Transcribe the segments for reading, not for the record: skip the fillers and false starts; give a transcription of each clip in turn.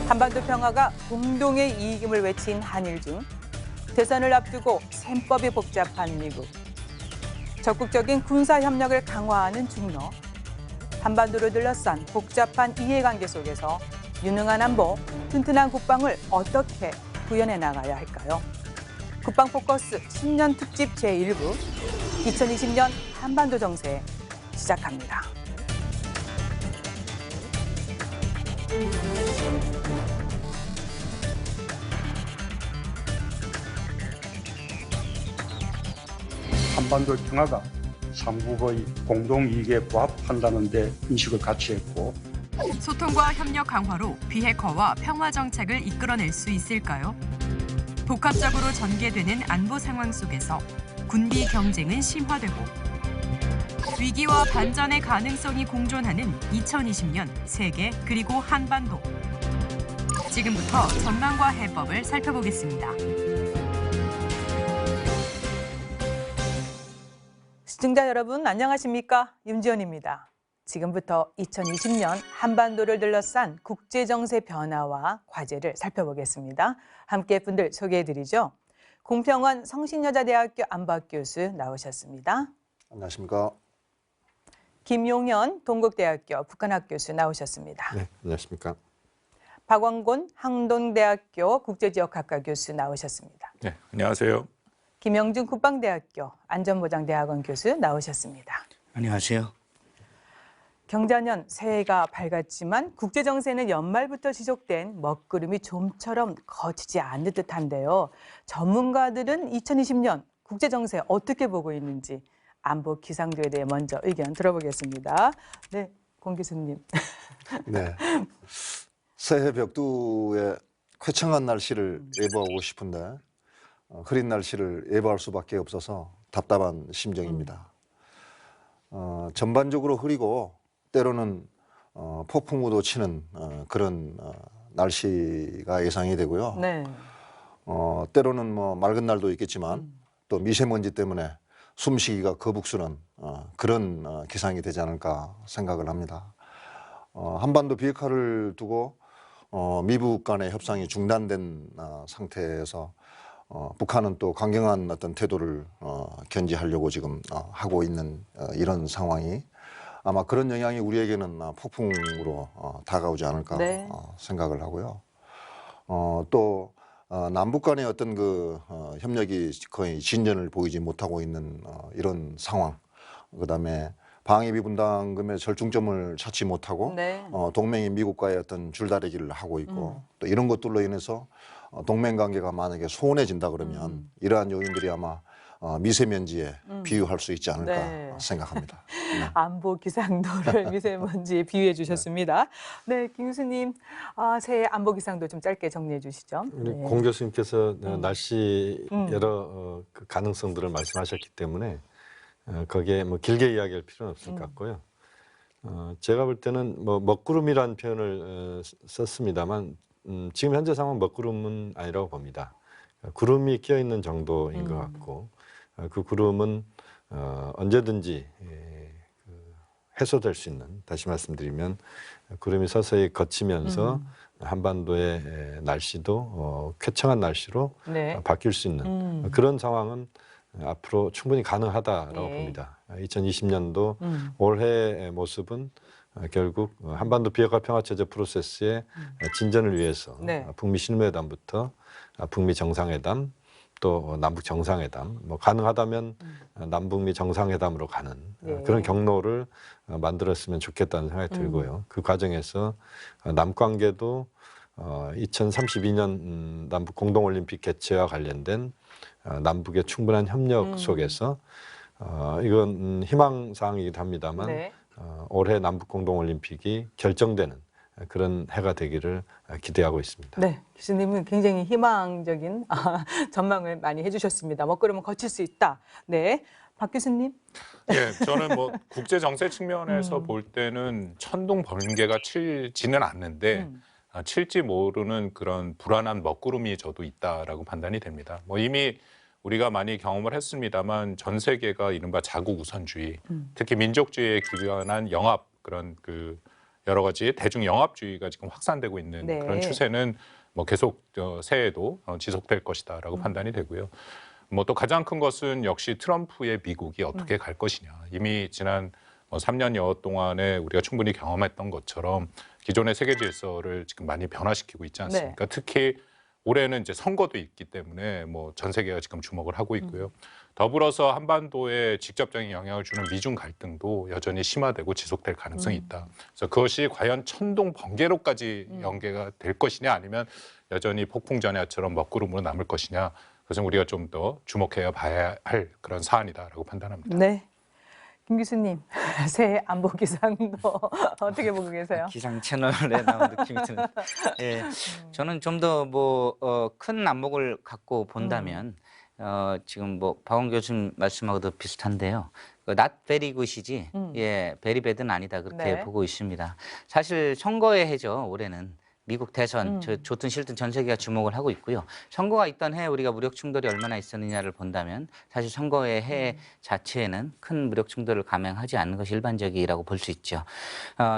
한반도 평화가 공동의 이익임을 외친 한일 중 대선을 앞두고 셈법이 복잡한 미국. 적극적인 군사 협력을 강화하는 중러. 한반도를 둘러싼 복잡한 이해관계 속에서 유능한 안보, 튼튼한 국방을 어떻게 구현해 나가야 할까요? 국방 포커스 10년 특집 제1부 2020년 한반도 정세 시작합니다. 한반도의 평화가 삼국의 공동이익에 부합한다는 데 인식을 같이 했고, 소통과 협력 강화로 비핵화와 평화 정책을 이끌어낼 수 있을까요? 복합적으로 전개되는 안보 상황 속에서 군비 경쟁은 심화되고 위기와 반전의 가능성이 공존하는 2020년 세계 그리고 한반도. 지금부터 전망과 해법을 살펴보겠습니다. 시청자 여러분 안녕하십니까? 윤지연입니다. 지금부터 2020년 한반도를 둘러싼 국제정세 변화와 과제를 살펴보겠습니다. 함께 분들 소개해드리죠. 공평원 성신여자대학교 안보학 교수 나오셨습니다. 안녕하십니까. 김용현 동국대학교 북한학 교수 나오셨습니다. 네, 안녕하십니까. 박원곤 항동대학교 국제지역학과 교수 나오셨습니다. 네, 안녕하세요. 김영준 국방대학교 안전보장대학원 교수 나오셨습니다. 안녕하세요. 경자년 새해가 밝았지만 국제정세는 연말부터 지속된 먹구름이 좀처럼 거치지 않는 듯한데요. 전문가들은 2020년 국제정세 어떻게 보고 있는지 안보 기상도에 대해 먼저 의견 들어보겠습니다. 네, 공 교수님. 네, 새해 벽두에 쾌청한 날씨를 예보하고 싶은데 흐린 날씨를 예보할 수밖에 없어서 답답한 심정입니다. 전반적으로 흐리고 때로는 폭풍우도 치는 그런 날씨가 예상이 되고요. 네. 때로는 뭐 맑은 날도 있겠지만 또 미세먼지 때문에 숨쉬기가 거북스런 그런 기상이 되지 않을까 생각을 합니다. 한반도 비핵화를 두고 미북 간의 협상이 중단된 상태에서 북한은 또 강경한 어떤 태도를 견지하려고 지금 하고 있는 이런 상황이 아마 그런 영향이 우리에게는 폭풍으로 다가오지 않을까 네. 생각을 하고요. 또 남북 간의 어떤 그 협력이 거의 진전을 보이지 못하고 있는 이런 상황, 그다음에 방위비 분담금의 절충점을 찾지 못하고 네. 동맹인 미국과의 어떤 줄다리기를 하고 있고 또 이런 것들로 인해서 동맹 관계가 만약에 소원해진다 그러면 이러한 요인들이 아마 미세먼지에 비유할 수 있지 않을까 네. 생각합니다. 네. 안보 기상도를 미세먼지에 비유해 주셨습니다. 네, 김 교수님, 새해 안보 기상도 좀 짧게 정리해 주시죠. 우리 네. 공 교수님께서 날씨 여러 그 가능성들을 말씀하셨기 때문에 거기에 뭐 길게 이야기할 필요는 없을 것 같고요. 제가 볼 때는 뭐 먹구름이라는 표현을 썼습니다만 지금 현재 상황 먹구름은 아니라고 봅니다. 구름이 끼어 있는 정도인 것 같고 그 구름은 언제든지 해소될 수 있는, 다시 말씀드리면 구름이 서서히 걷히면서 한반도의 날씨도 쾌청한 날씨로 네. 바뀔 수 있는 그런 상황은 앞으로 충분히 가능하다라고 예. 봅니다. 2020년도 올해의 모습은 결국 한반도 비핵화 평화체제 프로세스의 진전을 위해서 네. 북미 실무회담부터 북미 정상회담 또 남북 정상회담, 뭐 가능하다면 남북미 정상회담으로 가는 예. 그런 경로를 만들었으면 좋겠다는 생각이 들고요. 그 과정에서 남관계도 2032년 남북 공동올림픽 개최와 관련된 남북의 충분한 협력 속에서 이건 희망사항이기도 합니다만 네. 올해 남북 공동올림픽이 결정되는 그런 해가 되기를 기대하고 있습니다. 네, 교수님은 굉장히 희망적인 전망을 많이 해주셨습니다. 먹구름은 거칠 수 있다. 네, 박 교수님. 예, 저는 뭐 국제 정세 측면에서 볼 때는 천둥 번개가 치지는 않는데 칠지 모르는 그런 불안한 먹구름이 저도 있다라고 판단이 됩니다. 뭐 이미 우리가 많이 경험을 했습니다만 전 세계가 이른바 자국 우선주의, 특히 민족주의에 기반한 영합 그런 그 여러 가지 대중 영합주의가 지금 확산되고 있는 네. 그런 추세는 뭐 계속 새해에도 지속될 것이다라고 판단이 되고요. 뭐 또 가장 큰 것은 역시 트럼프의 미국이 어떻게 갈 것이냐. 이미 지난 3년여 동안에 우리가 충분히 경험했던 것처럼 기존의 세계 질서를 지금 많이 변화시키고 있지 않습니까? 특히 올해는 이제 선거도 있기 때문에 뭐 전 세계가 지금 주목을 하고 있고요. 더불어서 한반도에 직접적인 영향을 주는 미중 갈등도 여전히 심화되고 지속될 가능성이 있다. 그래서 그것이 과연 천둥 번개로까지 연계가 될 것이냐 아니면 여전히 폭풍 전야처럼 먹구름으로 남을 것이냐. 그것은 우리가 좀 더 주목해야 봐야 할 그런 사안이다라고 판단합니다. 네. 김 교수님, 새해 안보 기상도 어떻게 보고 계세요? 기상 채널에 나온 느낌이 드는. 예, 저는 좀 더 큰 안목을 갖고 본다면 지금 뭐 박원 교수님 말씀하고도 비슷한데요. not very good이지, 예, very bad는 아니다 그렇게 네. 보고 있습니다. 사실 선거의 해죠 올해는. 미국 대선, 좋든 싫든 전 세계가 주목을 하고 있고요. 선거가 있던 해에 우리가 무력 충돌이 얼마나 있었느냐를 본다면 사실 선거의 해 자체에는 큰 무력 충돌을 감행하지 않는 것이 일반적이라고 볼 수 있죠.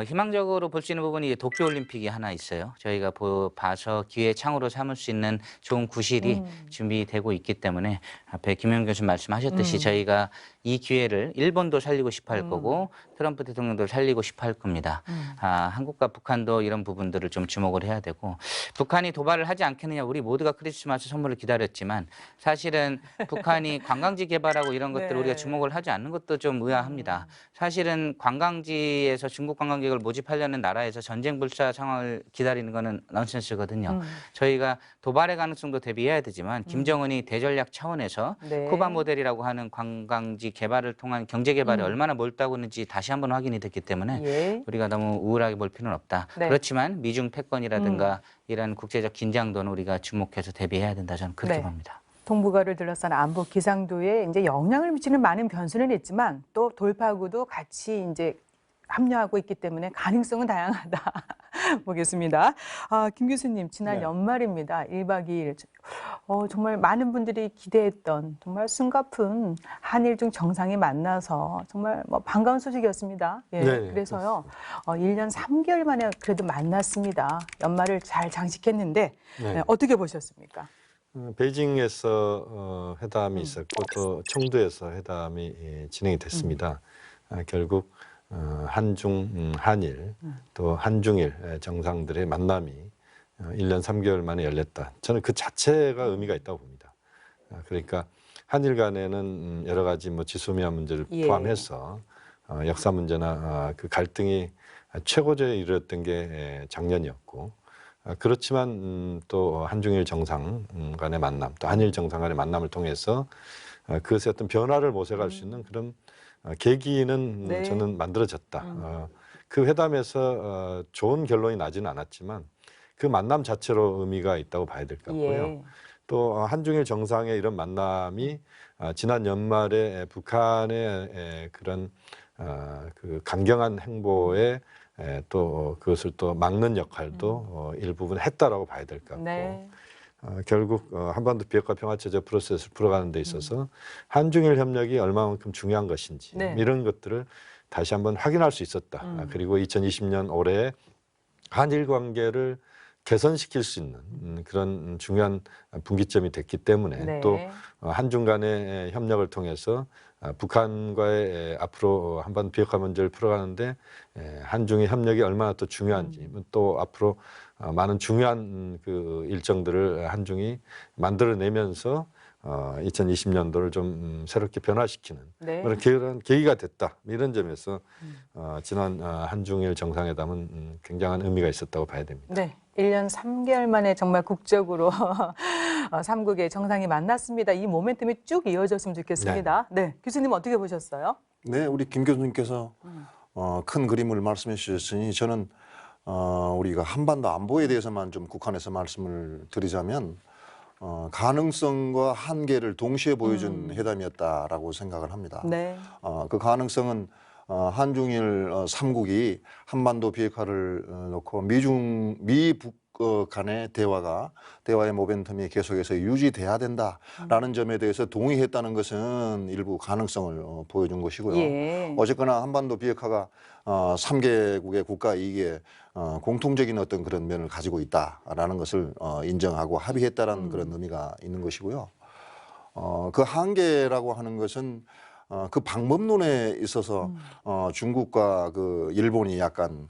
희망적으로 볼 수 있는 부분이 도쿄올림픽이 하나 있어요. 저희가 봐서 기회의 창으로 삼을 수 있는 좋은 구실이 준비되고 있기 때문에 앞에 김영 교수님 말씀하셨듯이 저희가 이 기회를 일본도 살리고 싶어 할 거고 트럼프 대통령도 살리고 싶어 할 겁니다. 한국과 북한도 이런 부분들을 좀 주목을 해야 되고 북한이 도발을 하지 않겠느냐 우리 모두가 크리스마스 선물을 기다렸지만 사실은 북한이 관광지 개발하고 이런 것들을 네. 우리가 주목을 하지 않는 것도 좀 의아합니다. 사실은 관광지에서 중국 관광객을 모집하려는 나라에서 전쟁 불사 상황을 기다리는 거는 넌센스거든요. 저희가 도발의 가능성도 대비해야 되지만 김정은이 대전략 차원에서 네. 쿠바 모델이라고 하는 관광지 개발을 통한 경제 개발에 얼마나 몰두하고 있는지 다시 한번 확인이 됐기 때문에 예. 우리가 너무 우울하게 볼 필요는 없다. 네. 그렇지만 미중 패권이라든가 이런 국제적 긴장도는 우리가 주목해서 대비해야 된다. 저는 그렇게 네. 봅니다. 동북아를 둘러싼 안보 기상도에 이제 영향을 미치는 많은 변수는 있지만 또 돌파구도 같이 이제 합류하고 있기 때문에 가능성은 다양하다 보겠습니다. 김 교수님, 지난 네. 연말입니다. 1박 2일. 정말 많은 분들이 기대했던 정말 숨가쁜 한일중 정상이 만나서 정말 뭐 반가운 소식이었습니다. 예, 네, 그래서요, 1년 3개월 만에 그래도 만났습니다. 연말을 잘 장식했는데 네. 어떻게 보셨습니까? 베이징에서 회담이 있었고 또 청두에서 회담이 진행이 됐습니다. 결국 한중, 한일 또 한중일 정상들의 만남이 1년 3개월 만에 열렸다. 저는 그 자체가 의미가 있다고 봅니다. 그러니까 한일 간에는 여러 가지 뭐 지소미아 문제를 예. 포함해서 역사 문제나 그 갈등이 최고조에 이르렀던 게 작년이었고 그렇지만 또 한중일 정상 간의 만남, 또 한일 정상 간의 만남을 통해서 그것의 어떤 변화를 모색할 수 있는 그런 계기는 네. 저는 만들어졌다. 그 회담에서 좋은 결론이 나지는 않았지만 그 만남 자체로 의미가 있다고 봐야 될 것 같고요. 예. 또 한중일 정상의 이런 만남이 지난 연말에 북한의 그런 그 강경한 행보에 또 그것을 또 막는 역할도 일부분 했다라고 봐야 될 것 같고 네. 결국 한반도 비핵화 평화체제 프로세스를 풀어가는 데 있어서 한중일 협력이 얼마만큼 중요한 것인지 네. 이런 것들을 다시 한번 확인할 수 있었다. 그리고 2020년 올해 한일 관계를 개선시킬 수 있는 그런 중요한 분기점이 됐기 때문에 네. 또 한중 간의 협력을 통해서 북한과의 앞으로 한반도 비핵화 문제를 풀어가는데 한중의 협력이 얼마나 또 중요한지 또 앞으로 많은 중요한 그 일정들을 한중이 만들어내면서 2020년도를 좀 새롭게 변화시키는 네. 그런 계기가 됐다. 이런 점에서 지난 한중일 정상회담은 굉장한 의미가 있었다고 봐야 됩니다. 네. 1년 3개월 만에 정말 국적으로 삼국의 정상이 만났습니다. 이 모멘텀이 쭉 이어졌으면 좋겠습니다. 네. 교수님 어떻게 보셨어요? 네, 우리 김 교수님께서 큰 그림을 말씀해 주셨으니 저는 우리가 한반도 안보에 대해서만 좀 국한해서 말씀을 드리자면 가능성과 한계를 동시에 보여준 회담이었다라고 생각을 합니다. 네. 그 가능성은 한중일 삼국이 한반도 비핵화를 놓고 미북 간의 대화의 모멘텀이 계속해서 유지돼야 된다라는 점에 대해서 동의했다는 것은 일부 가능성을 보여준 것이고요. 예. 어쨌거나 한반도 비핵화가 3개국의 국가 이익에 공통적인 어떤 그런 면을 가지고 있다라는 것을 인정하고 합의했다라는 그런 의미가 있는 것이고요. 그 한계라고 하는 것은 그 방법론에 있어서 중국과 그 일본이 약간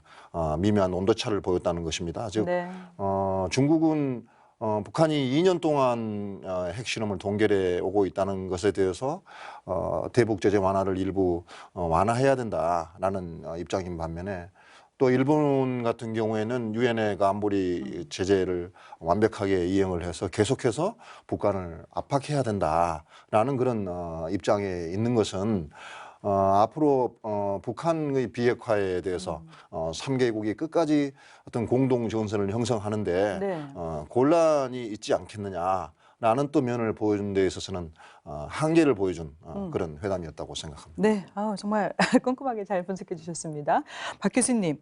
미묘한 온도차를 보였다는 것입니다. 즉 네. 중국은 북한이 2년 동안 핵실험을 동결해 오고 있다는 것에 대해서 대북 제재 완화를 일부 완화해야 된다라는 입장인 반면에 또 일본 같은 경우에는 유엔의 그 안보리 제재를 완벽하게 이행을 해서 계속해서 북한을 압박해야 된다라는 그런 입장에 있는 것은 앞으로 북한의 비핵화에 대해서 3개국이 끝까지 어떤 공동 전선을 형성하는데 네. 곤란이 있지 않겠느냐라는 또 면을 보여준 데 있어서는 한계를 보여준 그런 회담이었다고 생각합니다. 네, 정말 꼼꼼하게 잘 분석해 주셨습니다. 박 교수님,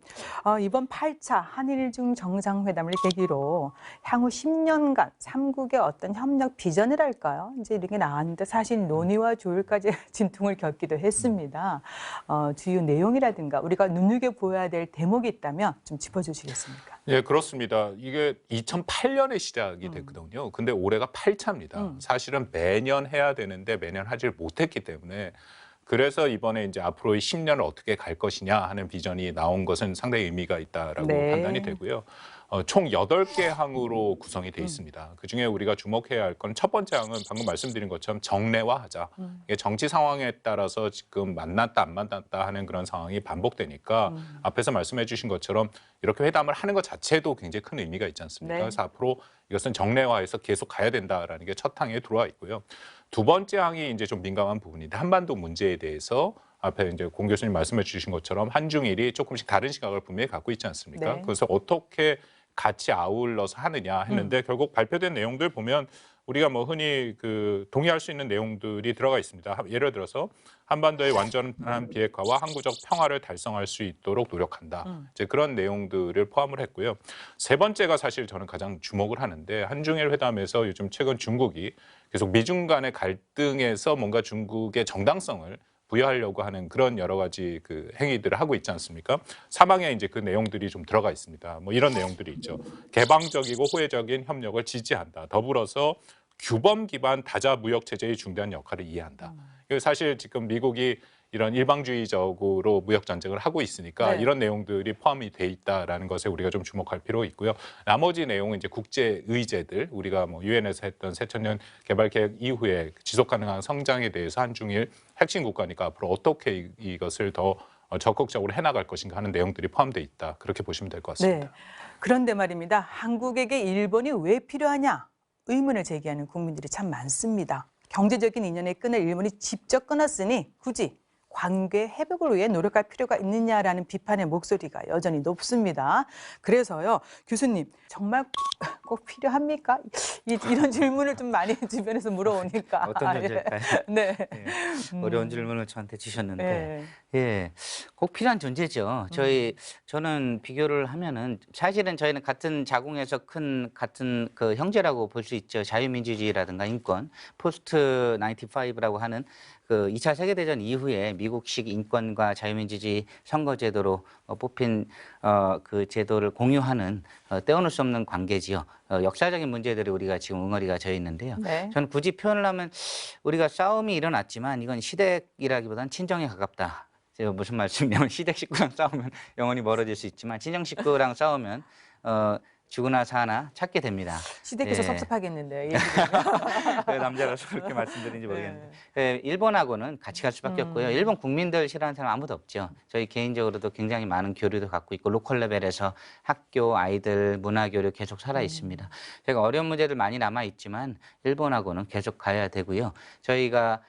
이번 8차 한일중 정상회담을 계기로 향후 10년간 3국의 어떤 협력 비전이랄까요? 이제 이렇게 나왔는데 사실 논의와 조율까지 진통을 겪기도 했습니다. 주요 내용이라든가 우리가 눈여겨보아야 될 대목이 있다면 좀 짚어주시겠습니까? 예, 그렇습니다. 이게 2008년에 시작이 됐거든요. 근데 올해가 8차입니다. 사실은 매년 해야 되는데 매년 하질 못했기 때문에 그래서 이번에 이제 앞으로의 10년을 어떻게 갈 것이냐 하는 비전이 나온 것은 상당히 의미가 있다라고 네. 판단이 되고요. 총 8개 항으로 구성이 돼 있습니다. 그중에 우리가 주목해야 할 건 첫 번째 항은 방금 말씀드린 것처럼 정례화하자. 이게 정치 상황에 따라서 지금 만났다 안 만났다 하는 그런 상황이 반복되니까 앞에서 말씀해 주신 것처럼 이렇게 회담을 하는 것 자체도 굉장히 큰 의미가 있지 않습니까? 네. 그래서 앞으로 이것은 정례화해서 계속 가야 된다라는 게 첫 항에 들어와 있고요. 두 번째 항이 이제 좀 민감한 부분인데 한반도 문제에 대해서 앞에 이제 공 교수님 말씀해 주신 것처럼 한중일이 조금씩 다른 시각을 분명히 갖고 있지 않습니까? 네. 그래서 어떻게 같이 아울러서 하느냐 했는데 결국 발표된 내용들 보면 우리가 뭐 흔히 그 동의할 수 있는 내용들이 들어가 있습니다. 예를 들어서 한반도의 완전한 비핵화와 항구적 평화를 달성할 수 있도록 노력한다. 이제 그런 내용들을 포함을 했고요. 세 번째가 사실 저는 가장 주목을 하는데 한중일 회담에서 요즘 최근 중국이 계속 미중 간의 갈등에서 뭔가 중국의 정당성을 부여하려고 하는 그런 여러 가지 그 행위들을 하고 있지 않습니까? 사방에 이제 그 내용들이 좀 들어가 있습니다. 뭐 이런 내용들이 있죠. 개방적이고 호혜적인 협력을 지지한다. 더불어서 규범 기반 다자 무역 체제의 중대한 역할을 이해한다. 사실 지금 미국이 이런 일방주의적으로 무역 전쟁을 하고 있으니까 네. 이런 내용들이 포함이 돼 있다라는 것에 우리가 좀 주목할 필요가 있고요. 나머지 내용은 이제 국제 의제들 우리가 뭐 유엔에서 했던 새천년 개발 계획 이후에 지속 가능한 성장에 대해서 한중일 핵심 국가니까 앞으로 어떻게 이것을 더 적극적으로 해나갈 것인가 하는 내용들이 포함되어 있다. 그렇게 보시면 될 것 같습니다. 네. 그런데 말입니다. 한국에게 일본이 왜 필요하냐? 의문을 제기하는 국민들이 참 많습니다. 경제적인 인연의 끈을 일본이 직접 끊었으니 굳이 관계 회복을 위해 노력할 필요가 있느냐라는 비판의 목소리가 여전히 높습니다. 그래서요, 교수님 정말 꼭 필요합니까? 이런 질문을 좀 많이 주변에서 물어오니까. 어떤 존재일까요? 네. 예, 어려운 질문을 저한테 주셨는데 네. 예, 꼭 필요한 존재죠. 저는 비교를 하면은 사실은 저희는 같은 자궁에서 큰 같은 그 형제라고 볼 수 있죠. 자유민주주의라든가 인권, 포스트 95라고 하는 그 2차 세계대전 이후에 미국식 인권과 자유민주주의 선거제도로 뽑힌 그 제도를 공유하는 떼어놓을 수 없는 관계지요. 역사적인 문제들이 우리가 지금 응어리가 져 있는데요. 네. 저는 굳이 표현을 하면 우리가 싸움이 일어났지만 이건 시댁이라기보다는 친정에 가깝다. 제가 무슨 말씀이냐면 시댁 식구랑 싸우면 영원히 멀어질 수 있지만 친정 식구랑 싸우면 죽으나 사나 찾게 됩니다. 시댁에서 예. 섭섭하겠는데요. 왜 남자라서 그렇게 말씀드린지 모르겠는데 일본하고는 같이 갈 수밖에 없고요. 일본 국민들 싫어하는 사람 아무도 없죠. 저희 개인적으로도 굉장히 많은 교류도 갖고 있고 로컬 레벨에서 학교, 아이들, 문화 교류 계속 살아 있습니다. 제가 어려운 문제들 많이 남아 있지만 일본하고는 계속 가야 되고요. 저희가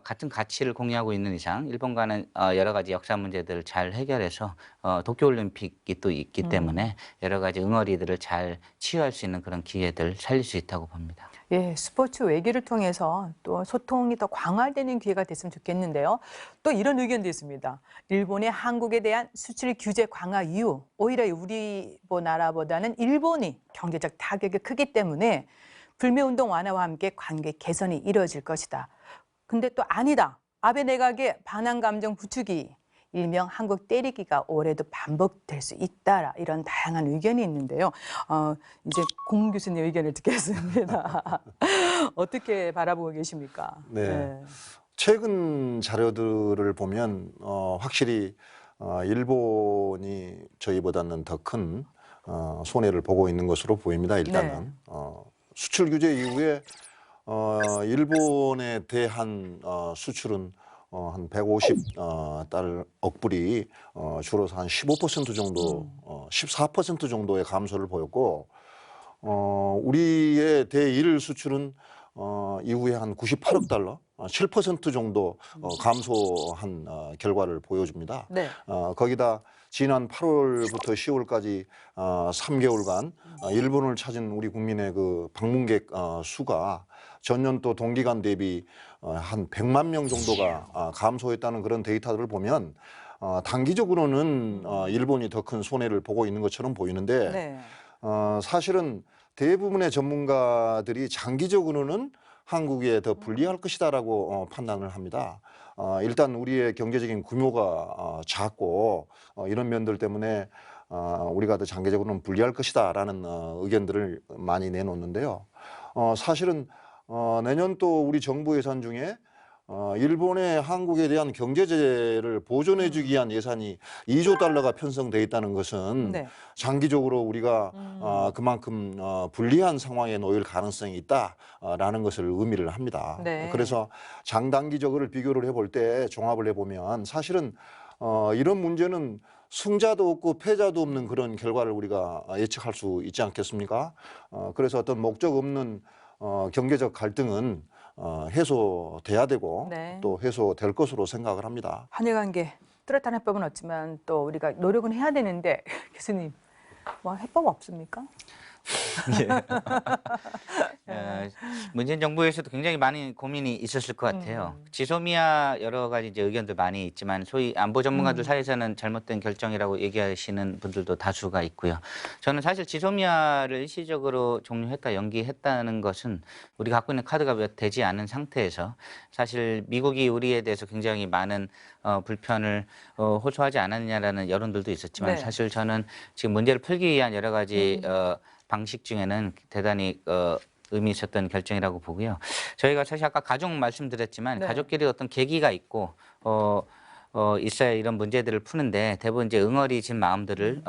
같은 가치를 공유하고 있는 이상 일본과는 여러 가지 역사 문제들을 잘 해결해서 도쿄올림픽이 또 있기 때문에 여러 가지 응어리들을 잘 치유할 수 있는 그런 기회들 살릴 수 있다고 봅니다. 예, 스포츠 외교를 통해서 또 소통이 더 강화되는 기회가 됐으면 좋겠는데요. 또 이런 의견도 있습니다. 일본의 한국에 대한 수출 규제 강화 이후 오히려 우리 나라보다는 일본이 경제적 타격이 크기 때문에 불매운동 완화와 함께 관계 개선이 이루어질 것이다. 근데 또 아니다. 아베 내각의 반한 감정 부추기, 일명 한국 때리기가 올해도 반복될 수 있다. 이런 다양한 의견이 있는데요. 이제 공 교수님 의견을 듣겠습니다. 어떻게 바라보고 계십니까? 네. 최근 자료들을 보면 확실히 일본이 저희보다는 더 큰 손해를 보고 있는 것으로 보입니다. 일단은 수출 규제 이후에 일본에 대한 수출은 한 150억 불이 줄어서 한 15% 정도, 14% 정도의 감소를 보였고, 우리의 대일 수출은 이후에 한 98억 달러, 7% 정도 감소한 결과를 보여줍니다. 네. 거기다 지난 8월부터 10월까지 3개월간 일본을 찾은 우리 국민의 그 방문객 수가 전년도 동기간 대비 한 100만 명 정도가 감소했다는 그런 데이터를 보면 단기적으로는 일본이 더 큰 손해를 보고 있는 것처럼 보이는데 네. 사실은 대부분의 전문가들이 장기적으로는 한국에 더 불리할 것이다라고 판단을 합니다. 일단 우리의 경제적인 규모가 작고 이런 면들 때문에 우리가 더 장기적으로는 불리할 것이다라는 의견들을 많이 내놓는데요. 사실은 내년 또 우리 정부 예산 중에 일본의 한국에 대한 경제제재를 보존해주기 위한 예산이 2조 달러가 편성돼 있다는 것은 네. 장기적으로 우리가 그만큼 불리한 상황에 놓일 가능성이 있다라는 것을 의미를 합니다. 네. 그래서 장단기적으로 비교를 해볼 때 종합을 해보면 사실은 이런 문제는 승자도 없고 패자도 없는 그런 결과를 우리가 예측할 수 있지 않겠습니까? 그래서 어떤 목적 없는 경제적 갈등은 해소돼야 되고 네. 또 해소될 것으로 생각을 합니다. 한일 관계 뚜렷한 해법은 없지만 또 우리가 노력은 해야 되는데 교수님 뭐 해법 없습니까? 문재인 정부에서도 굉장히 많은 고민이 있었을 것 같아요. 지소미아 여러 가지 이제 의견도 많이 있지만 소위 안보 전문가들 사이에서는 잘못된 결정이라고 얘기하시는 분들도 다수가 있고요. 저는 사실 지소미아를 일시적으로 종료했다, 연기했다는 것은 우리가 갖고 있는 카드가 몇 되지 않은 상태에서 사실 미국이 우리에 대해서 굉장히 많은 불편을 호소하지 않았느냐라는 여론들도 있었지만 네. 사실 저는 지금 문제를 풀기 위한 여러 가지 방식 중에는 대단히 의미 있었던 결정이라고 보고요. 저희가 사실 아까 가족 말씀드렸지만 네. 가족끼리 어떤 계기가 있고 있어야 이런 문제들을 푸는데 대부분 이제 응어리진 마음들을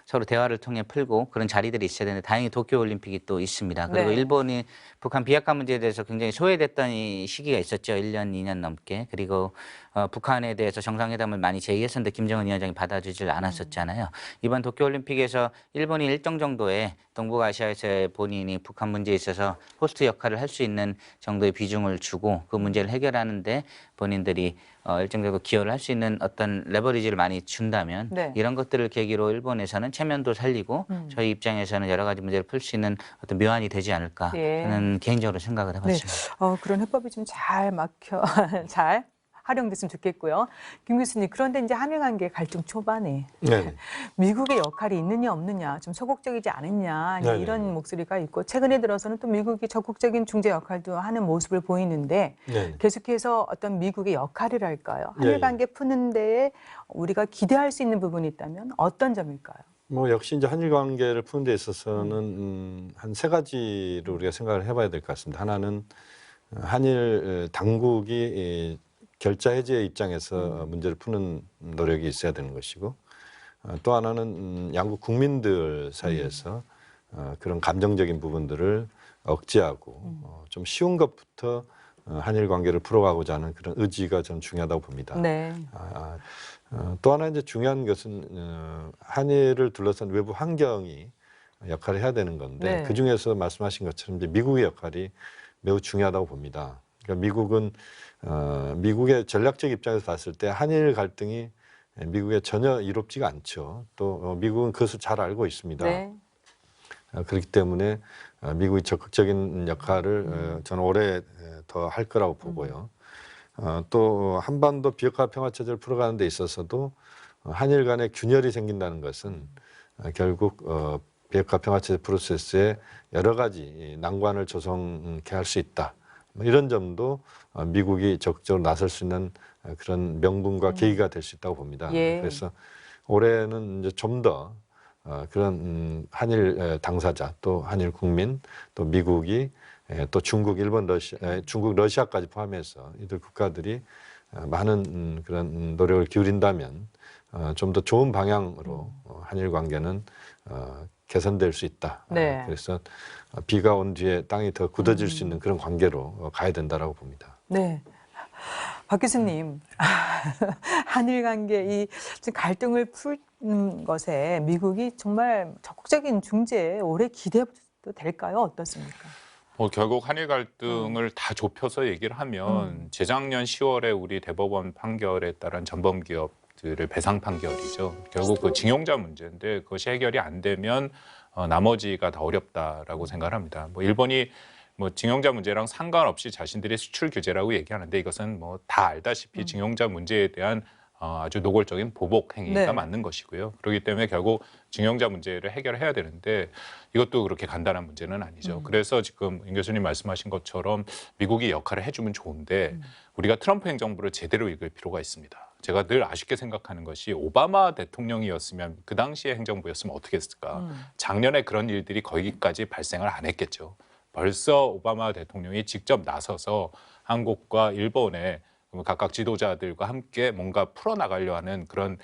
서로 대화를 통해 풀고 그런 자리들이 있어야 되는데 다행히 도쿄올림픽이 또 있습니다. 그리고 네. 일본이 북한 비핵화 문제에 대해서 굉장히 소외됐던 이 시기가 있었죠. 1년, 2년 넘게. 그리고 북한에 대해서 정상회담을 많이 제의했었는데 김정은 위원장이 받아주질 않았었잖아요. 이번 도쿄올림픽에서 일본이 일정 정도의 동북아시아에서의 본인이 북한 문제에 있어서 호스트 역할을 할 수 있는 정도의 비중을 주고 그 문제를 해결하는데 본인들이 일정 정도 기여를 할 수 있는 어떤 레버리지를 많이 준다면 네. 이런 것들을 계기로 일본에서는 체면도 살리고 저희 입장에서는 여러 가지 문제를 풀 수 있는 어떤 묘안이 되지 않을까 예. 저는 개인적으로 생각을 해봤습니다. 그런 해법이 좀 잘 잘 활용됐으면 좋겠고요. 김 교수님, 그런데 이제 한일 관계 갈등 초반에 네. 미국의 역할이 있느냐 없느냐, 좀 소극적이지 않느냐 네네. 이런 목소리가 있고 최근에 들어서는 또 미국이 적극적인 중재 역할도 하는 모습을 보이는데 네. 계속해서 어떤 미국의 역할이랄까요? 한일 예, 예. 관계 푸는 데에 우리가 기대할 수 있는 부분이 있다면 어떤 점일까요? 뭐 역시 이제 한일 관계를 푸는 데 있어서는 한 세 가지를 우리가 생각을 해봐야 될 것 같습니다. 하나는 한일 당국이 결자 해제 입장에서 문제를 푸는 노력이 있어야 되는 것이고 또 하나는 양국 국민들 사이에서 그런 감정적인 부분들을 억제하고 좀 쉬운 것부터 한일 관계를 풀어가고자 하는 그런 의지가 좀 중요하다고 봅니다. 네. 또 하나 이제 중요한 것은 한일을 둘러싼 외부 환경이 역할을 해야 되는 건데 네. 그 중에서 말씀하신 것처럼 이제 미국의 역할이 매우 중요하다고 봅니다. 그러니까 미국은 미국의 전략적 입장에서 봤을 때 한일 갈등이 미국에 전혀 이롭지가 않죠. 또 미국은 그것을 잘 알고 있습니다. 네. 그렇기 때문에 미국이 적극적인 역할을 저는 올해 더 할 거라고 보고요. 또 한반도 비핵화 평화 체제를 풀어가는 데 있어서도 한일 간의 균열이 생긴다는 것은 결국 비핵화 평화 체제 프로세스에 여러 가지 난관을 조성케 할 수 있다. 이런 점도 미국이 적극적으로 나설 수 있는 그런 명분과 계기가 될 수 있다고 봅니다. 예. 그래서 올해는 이제 좀 더 그런 한일 당사자 또 한일 국민 또 미국이 또 중국, 일본, 중국, 러시아까지 포함해서 이들 국가들이 많은 그런 노력을 기울인다면 좀 더 좋은 방향으로 한일 관계는 개선될 수 있다. 네. 그래서 비가 온 뒤에 땅이 더 굳어질 수 있는 그런 관계로 가야 된다라고 봅니다. 네. 박 교수님, 한일 관계 이 갈등을 푸는 것에 미국이 정말 적극적인 중재에 올해 기대해도 될까요? 어떻습니까? 결국 한일 갈등을 다 좁혀서 얘기를 하면 재작년 10월에 우리 대법원 판결에 따른 전범 기업들의 배상 판결이죠. 결국 그 징용자 문제인데 그것이 해결이 안 되면 나머지가 다 어렵다라고 생각을 합니다. 일본이 징용자 문제랑 상관없이 자신들의 수출 규제라고 얘기하는데 이것은 다 알다시피 징용자 문제에 대한 아주 노골적인 보복 행위가 네. 맞는 것이고요. 그렇기 때문에 결국 징용자 문제를 해결해야 되는데 이것도 그렇게 간단한 문제는 아니죠. 그래서 지금 임 교수님 말씀하신 것처럼 미국이 역할을 해주면 좋은데 우리가 트럼프 행정부를 제대로 읽을 필요가 있습니다. 제가 늘 아쉽게 생각하는 것이 오바마 대통령이었으면 그 당시의 행정부였으면 어떻게 했을까. 작년에 그런 일들이 거기까지 발생을 안 했겠죠. 벌써 오바마 대통령이 직접 나서서 한국과 일본의 각각 지도자들과 함께 뭔가 풀어나가려 하는 그런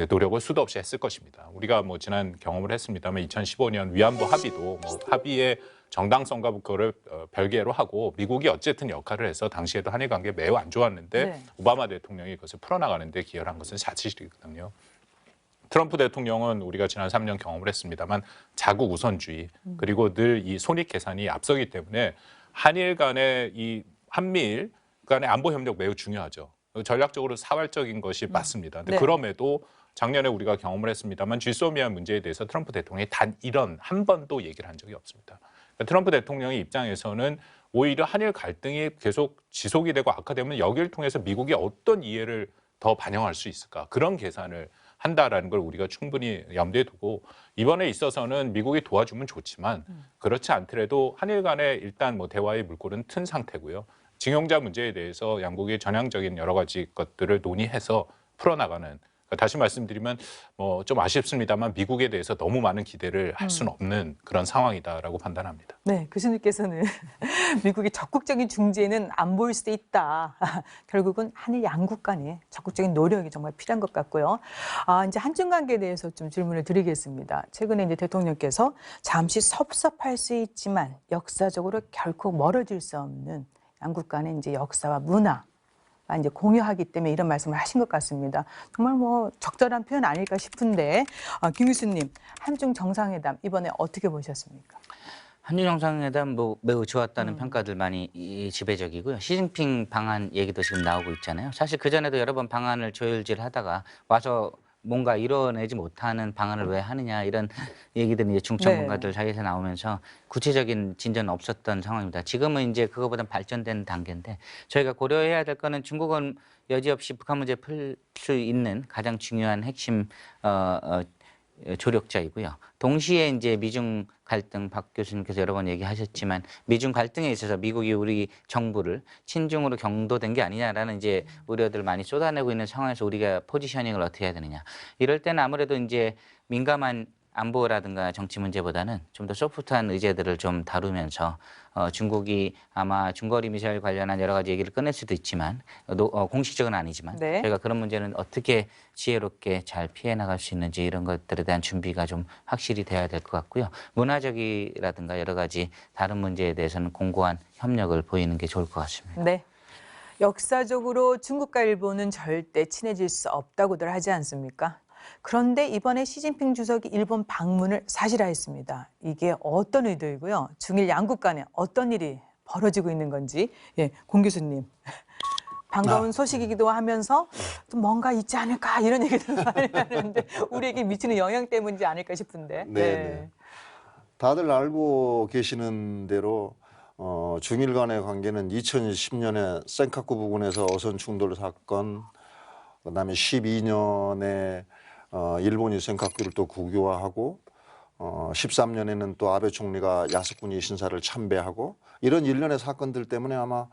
노력을 수도 없이 했을 것입니다. 우리가 지난 경험을 했습니다만 2015년 위안부 합의도 합의의 정당성과 그거를 별개로 하고 미국이 어쨌든 역할을 해서 당시에도 한일 관계 매우 안 좋았는데 네. 오바마 대통령이 그것을 풀어나가는 데 기여를 한 것은 사실이거든요. 트럼프 대통령은 우리가 지난 3년 경험을 했습니다만 자국 우선주의 그리고 늘 이 손익 계산이 앞서기 때문에 한일 간의 이 한미일 간의 안보 협력 매우 중요하죠. 전략적으로 사활적인 것이 맞습니다. 근데 네. 그럼에도 작년에 우리가 경험을 했습니다만 지소미아 문제에 대해서 트럼프 대통령이 단 한 번도 얘기를 한 적이 없습니다. 그러니까 트럼프 대통령의 입장에서는 오히려 한일 갈등이 계속 지속이 되고 악화되면 여기를 통해서 미국이 어떤 이해를 더 반영할 수 있을까 그런 계산을 한다라는 걸 우리가 충분히 염두에 두고 이번에 있어서는 미국이 도와주면 좋지만 그렇지 않더라도 한일 간에 일단 대화의 물꼬는 튼 상태고요. 징용자 문제에 대해서 양국이 전향적인 여러 가지 것들을 논의해서 풀어나가는 다시 말씀드리면 좀 아쉽습니다만 미국에 대해서 너무 많은 기대를 할 수는 없는 그런 상황이다라고 판단합니다. 네, 교수님께서는 미국의 적극적인 중재는 안 보일 수도 있다. 결국은 한일 양국 간의 적극적인 노력이 정말 필요한 것 같고요. 이제 한중 관계에 대해서 좀 질문을 드리겠습니다. 최근에 이제 대통령께서 잠시 섭섭할 수 있지만 역사적으로 결코 멀어질 수 없는 양국 간의 이제 역사와 문화 이제 공유하기 때문에 이런 말씀을 하신 것 같습니다. 정말 적절한 표현 아닐까 싶은데 김 교수님 한중 정상회담 이번에 어떻게 보셨습니까? 한중 정상회담 매우 좋았다는 평가들 많이 지배적이고요. 시진핑 방한 얘기도 지금 나오고 있잖아요. 사실 그 전에도 여러 번 방안을 조율질하다가 와서 뭔가 이뤄내지 못하는 방안을 왜 하느냐 이런 얘기들이 이제 중천문가들 사이에서 나오면서 구체적인 진전은 없었던 상황입니다. 지금은 이제 그거보다 발전된 단계인데 저희가 고려해야 될 거는 중국은 여지없이 북한 문제 풀 수 있는 가장 중요한 핵심 조력자이고요. 동시에 이제 미중 갈등 박 교수님께서 여러 번 얘기하셨지만 미중 갈등에 있어서 미국이 우리 정부를 친중으로 경도된 게 아니냐라는 이제 우려들 많이 쏟아내고 있는 상황에서 우리가 포지셔닝을 어떻게 해야 되느냐. 이럴 때는 아무래도 이제 민감한 안보라든가 정치 문제보다는 좀 더 소프트한 의제들을 좀 다루면서 중국이 아마 중거리 미사일 관련한 여러 가지 얘기를 꺼낼 수도 있지만 공식적은 아니지만 네. 저희가 그런 문제는 어떻게 지혜롭게 잘 피해 나갈 수 있는지 이런 것들에 대한 준비가 좀 확실히 돼야 될 것 같고요. 문화적이라든가 여러 가지 다른 문제에 대해서는 공고한 협력을 보이는 게 좋을 것 같습니다. 네. 역사적으로 중국과 일본은 절대 친해질 수 없다고들 하지 않습니까? 그런데 이번에 시진핑 주석이 일본 방문을 사실화했습니다. 이게 어떤 의도이고요? 중일 양국 간에 어떤 일이 벌어지고 있는 건지, 예, 공 교수님. 반가운 소식이기도 하면서 또 뭔가 있지 않을까 이런 얘기들 많이 하는데 우리에게 미치는 영향 때문이지 않을까 싶은데. 네. 다들 알고 계시는 대로 중일 간의 관계는 2010년에 센카쿠 부근에서 어선 충돌 사건, 그다음에 12년에 일본이 센카쿠를 또 국유화하고 13년에는 또 아베 총리가 야스쿠니 신사를 참배하고 이런 일련의 사건들 때문에 아마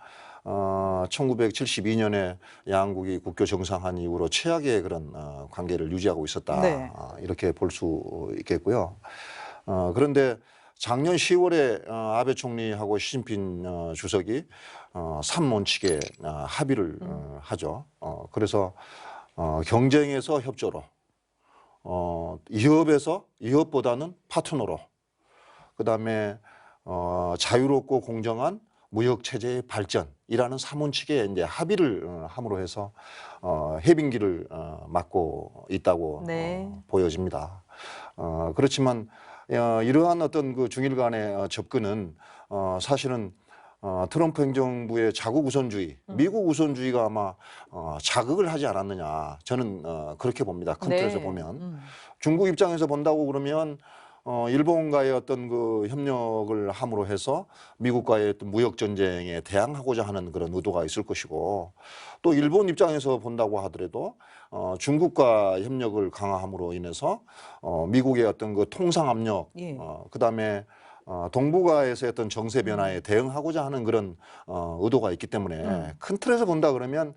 1972년에 양국이 국교 정상한 이후로 최악의 그런 관계를 유지하고 있었다. 네. 이렇게 볼 수 있겠고요. 그런데 작년 10월에 아베 총리하고 시진핑 주석이 삼원칙에 합의를 하죠. 그래서 경쟁에서 협조로, 이협보다는 파트너로, 그다음에 자유롭고 공정한 무역 체제의 발전이라는 삼원칙에 이제 합의를 함으로 해서 해빙기를 맞고 있다고 네. 보여집니다. 그렇지만 이러한 어떤 그 중일 간의 접근은 사실은 트럼프 행정부의 자국 우선주의, 미국 우선주의가 아마 자극을 하지 않았느냐, 저는 그렇게 봅니다. 큰 틀에서 보면 중국 입장에서 본다고 그러면 일본과의 어떤 그 협력을 함으로 해서 미국과의 어떤 무역 전쟁에 대항하고자 하는 그런 의도가 있을 것이고, 또 일본 입장에서 본다고 하더라도 중국과 협력을 강화함으로 인해서 미국의 어떤 그 통상 압력, 예. 그다음에 동북아에서의 어떤 정세 변화에 대응하고자 하는 그런 의도가 있기 때문에 큰 틀에서 본다 그러면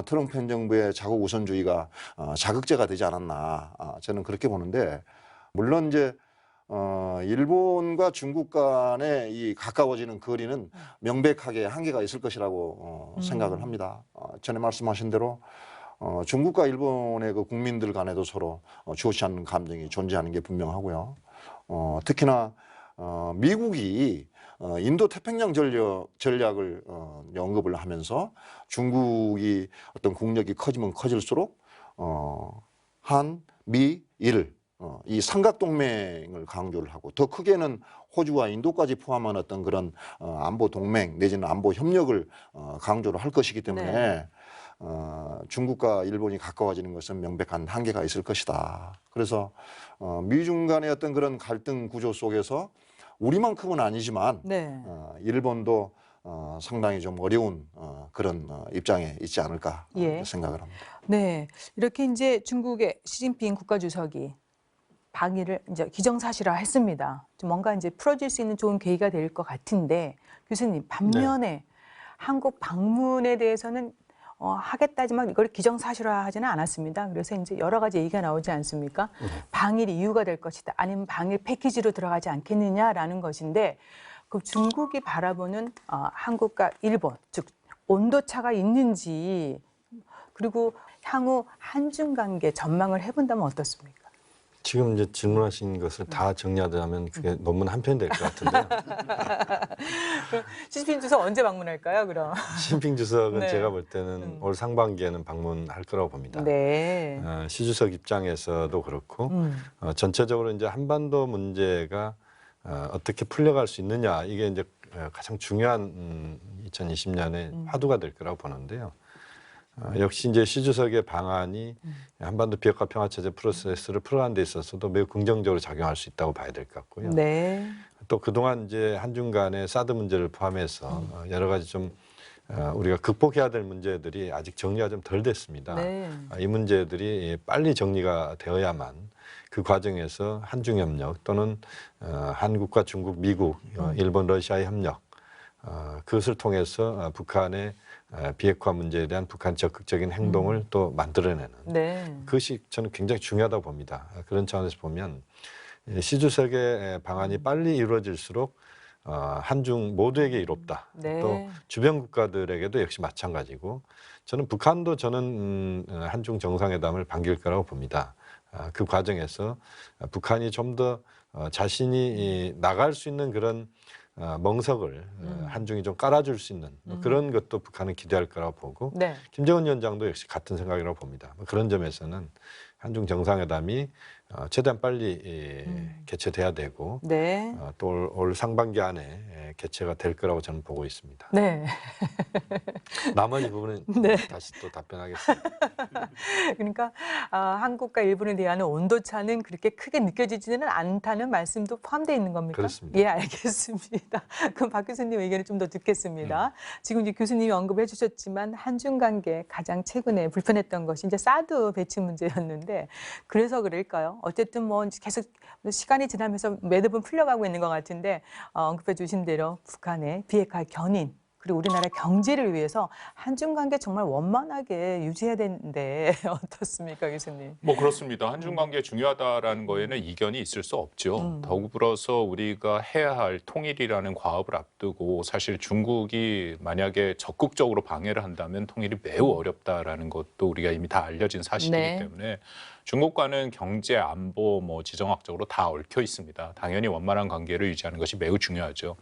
트럼프 행정부의 자국 우선주의가 자극제가 되지 않았나, 저는 그렇게 보는데, 물론 이제 일본과 중국 간의 이 가까워지는 거리는 명백하게 한계가 있을 것이라고 생각을 합니다. 전에 말씀하신 대로 중국과 일본의 그 국민들 간에도 서로 좋지 않은 감정이 존재하는 게 분명하고요. 특히나 미국이 인도 태평양 전략을 언급을 하면서 중국이 어떤 국력이 커지면 커질수록 한, 미, 일 이 삼각동맹을 강조를 하고, 더 크게는 호주와 인도까지 포함한 어떤 그런 안보 동맹 내지는 안보 협력을 강조를 할 것이기 때문에 네. 중국과 일본이 가까워지는 것은 명백한 한계가 있을 것이다. 그래서 미중 간의 어떤 그런 갈등 구조 속에서 우리만큼은 아니지만 네. 일본도 상당히 좀 어려운 그런 입장에 있지 않을까 예. 생각을 합니다. 네. 이렇게 이제 중국의 시진핑 국가주석이 방위를 이제 기정사실화 했습니다. 좀 뭔가 이제 풀어질 수 있는 좋은 계기가 될 것 같은데, 교수님, 반면에 한국 방문에 대해서는 하겠다지만 이걸 기정사실화하지는 않았습니다. 그래서 이제 여러 가지 얘기가 나오지 않습니까? 방일이 이유가 될 것이다, 아니면 방일 패키지로 들어가지 않겠느냐라는 것인데, 그 중국이 바라보는 한국과 일본, 즉 온도차가 있는지, 그리고 향후 한중 관계 전망을 해본다면 어떻습니까? 지금 이제 질문하신 것을 다 정리하자면 그게 논문 한 편 될 것 같은데요. 그럼 시진핑 주석 언제 방문할까요, 그럼? 시진핑 주석은 네. 제가 볼 때는 올 상반기에는 방문할 거라고 봅니다. 네. 시 주석 입장에서도 그렇고 전체적으로 이제 한반도 문제가 어떻게 풀려갈 수 있느냐, 이게 이제 가장 중요한 2020년의 화두가 될 거라고 보는데요. 역시 이제 시 주석의 방안이 한반도 비핵화 평화 체제 프로세스를 풀어가는 데 있어서도 매우 긍정적으로 작용할 수 있다고 봐야 될 것 같고요. 네. 또 그동안 이제 한중 간의 사드 문제를 포함해서 여러 가지 좀 우리가 극복해야 될 문제들이 아직 정리가 좀 덜 됐습니다. 네. 이 문제들이 빨리 정리가 되어야만 그 과정에서 한중 협력 또는 한국과 중국, 미국, 일본, 러시아의 협력, 그것을 통해서 북한의 비핵화 문제에 대한 북한 적극적인 행동을 또 만들어내는, 네. 그것이 저는 굉장히 중요하다고 봅니다. 그런 차원에서 보면 시 주석의 방안이 빨리 이루어질수록 한중 모두에게 이롭다. 네. 또 주변 국가들에게도 역시 마찬가지고, 저는 북한도 한중 정상회담을 반길 거라고 봅니다. 그 과정에서 북한이 좀 더 자신이 나갈 수 있는 그런 멍석을 한중이 좀 깔아줄 수 있는 그런 것도 북한은 기대할 거라고 보고, 네. 김정은 위원장도 역시 같은 생각이라고 봅니다. 그런 점에서는 한중 정상회담이 최대한 빨리 개최돼야 되고, 네. 또 올 상반기 안에 개최가 될 거라고 저는 보고 있습니다. 네. 나머지 부분은 네. 다시 또 답변하겠습니다. 그러니까 한국과 일본에 대한 온도차는 그렇게 크게 느껴지지는 않다는 말씀도 포함되어 있는 겁니까? 그렇습니다. 예, 알겠습니다. 그럼 박 교수님 의견을 좀 더 듣겠습니다. 지금 이제 교수님이 언급해 주셨지만 한중 관계 가장 최근에 불편했던 것이 이제 사드 배치 문제였는데 그래서 그럴까요? 어쨌든 뭐 계속 시간이 지나면서 매듭은 풀려가고 있는 것 같은데 언급해 주신 대로 북한의 비핵화 견인 그리고 우리나라 경제를 위해서 한중 관계 정말 원만하게 유지해야 되는데 어떻습니까, 교수님? 뭐 그렇습니다. 한중 관계 중요하다라는 거에는 이견이 있을 수 없죠. 더불어서 우리가 해야 할 통일이라는 과업을 앞두고 사실 중국이 만약에 적극적으로 방해를 한다면 통일이 매우 어렵다라는 것도 우리가 이미 다 알려진 사실이기 네. 때문에 중국과는 경제, 안보, 뭐 지정학적으로 다 얽혀 있습니다. 당연히 원만한 관계를 유지하는 것이 매우 중요하죠.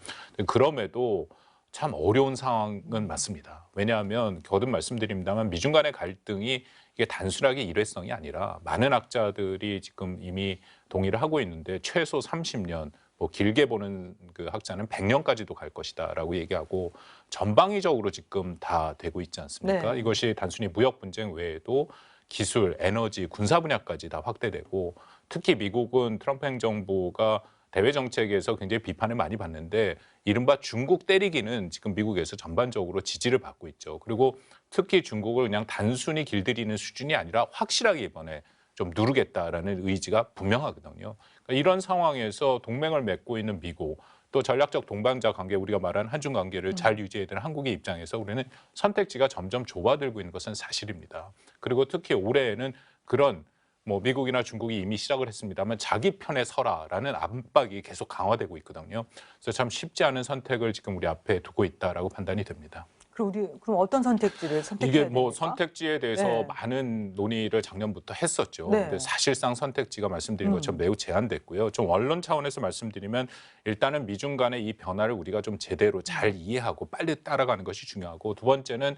그럼에도 참 어려운 상황은 맞습니다. 왜냐하면 거듭 말씀드립니다만 미중 간의 갈등이 이게 단순하게 일회성이 아니라 많은 학자들이 지금 이미 동의를 하고 있는데 최소 30년, 뭐 길게 보는 그 학자는 100년까지도 갈 것이다라고 얘기하고 전방위적으로 지금 다 되고 있지 않습니까? 네. 이것이 단순히 무역 분쟁 외에도 기술, 에너지, 군사 분야까지 다 확대되고 특히 미국은 트럼프 행정부가 대외 정책에서 굉장히 비판을 많이 받는데 이른바 중국 때리기는 지금 미국에서 전반적으로 지지를 받고 있죠. 그리고 특히 중국을 그냥 단순히 길들이는 수준이 아니라 확실하게 이번에 좀 누르겠다라는 의지가 분명하거든요. 그러니까 이런 상황에서 동맹을 맺고 있는 미국 또 전략적 동반자 관계 우리가 말하는 한중 관계를 잘 유지해야 되는 한국의 입장에서 우리는 선택지가 점점 좁아들고 있는 것은 사실입니다. 그리고 특히 올해에는 그런 뭐 미국이나 중국이 이미 시작을 했습니다만 자기 편에 서라라는 압박이 계속 강화되고 있거든요. 그래서 참 쉽지 않은 선택을 지금 우리 앞에 두고 있다라고 판단이 됩니다. 그럼 어떤 선택지를 선택해야 이게 됩니까? 뭐 선택지에 대해서 네. 많은 논의를 작년부터 했었죠. 네. 근데 사실상 선택지가 말씀드린 것처럼 매우 제한됐고요. 좀 원론 차원에서 말씀드리면 일단은 미중 간의 이 변화를 우리가 좀 제대로 잘 이해하고 빨리 따라가는 것이 중요하고 두 번째는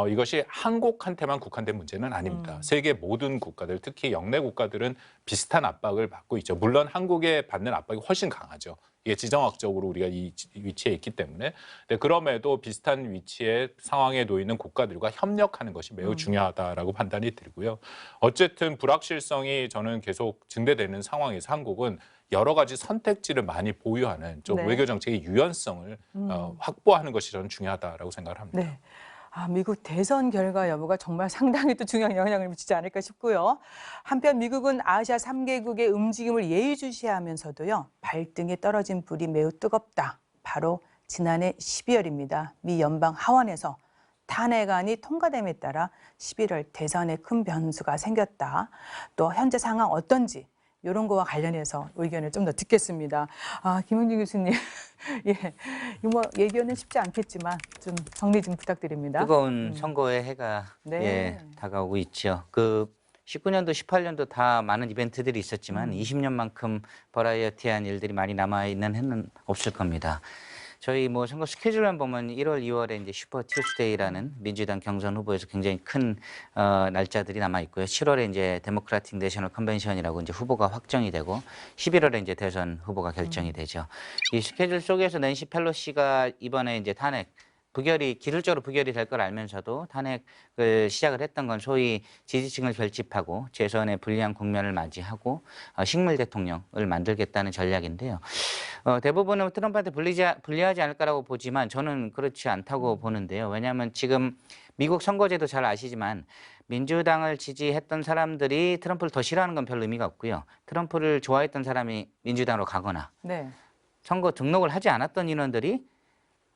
이것이 한국한테만 국한된 문제는 아닙니다. 세계 모든 국가들, 특히 영내 국가들은 비슷한 압박을 받고 있죠. 물론 한국에 받는 압박이 훨씬 강하죠. 이게 지정학적으로 우리가 이 위치에 있기 때문에. 근데 그럼에도 비슷한 위치의 상황에 놓이는 국가들과 협력하는 것이 매우 중요하다라고 판단이 들고요. 어쨌든 불확실성이 저는 계속 증대되는 상황에서 한국은 여러 가지 선택지를 많이 보유하는 좀 네. 외교 정책의 유연성을 확보하는 것이 저는 중요하다라고 생각을 합니다. 네. 미국 대선 결과 여부가 정말 상당히 또 중요한 영향을 미치지 않을까 싶고요. 한편 미국은 아시아 3개국의 움직임을 예의주시하면서도요. 발등에 떨어진 불이 매우 뜨겁다. 바로 지난해 12월입니다. 미 연방 하원에서 탄핵안이 통과됨에 따라 11월 대선에 큰 변수가 생겼다. 또 현재 상황 어떤지 이런 거와 관련해서 의견을 좀 더 듣겠습니다. 김은지 교수님, 예, 뭐 예견은 쉽지 않겠지만 좀 정리 좀 부탁드립니다. 뜨거운 선거의 해가 네. 예, 다가오고 있죠. 19년도, 18년도 다 많은 이벤트들이 있었지만 20년만큼 버라이어티한 일들이 많이 남아 있는 해는 없을 겁니다. 저희 뭐 선거 스케줄만 보면 1월, 2월에 이제 슈퍼 튜스데이라는 민주당 경선 후보에서 굉장히 큰 날짜들이 남아 있고요. 7월에 이제 데모크라틱 내셔널 컨벤션이라고 이제 후보가 확정이 되고 11월에 이제 대선 후보가 결정이 되죠. 이 스케줄 속에서 낸시 펠로시가 이번에 이제 탄핵 기술적으로 부결이 될 걸 알면서도 탄핵을 시작을 했던 건 소위 지지층을 결집하고 재선의 불리한 국면을 맞이하고 식물 대통령을 만들겠다는 전략인데요. 대부분은 트럼프한테 불리하지 않을까라고 보지만 저는 그렇지 않다고 보는데요. 왜냐하면 지금 미국 선거제도 잘 아시지만 민주당을 지지했던 사람들이 트럼프를 더 싫어하는 건 별 의미가 없고요. 트럼프를 좋아했던 사람이 민주당으로 가거나 네. 선거 등록을 하지 않았던 인원들이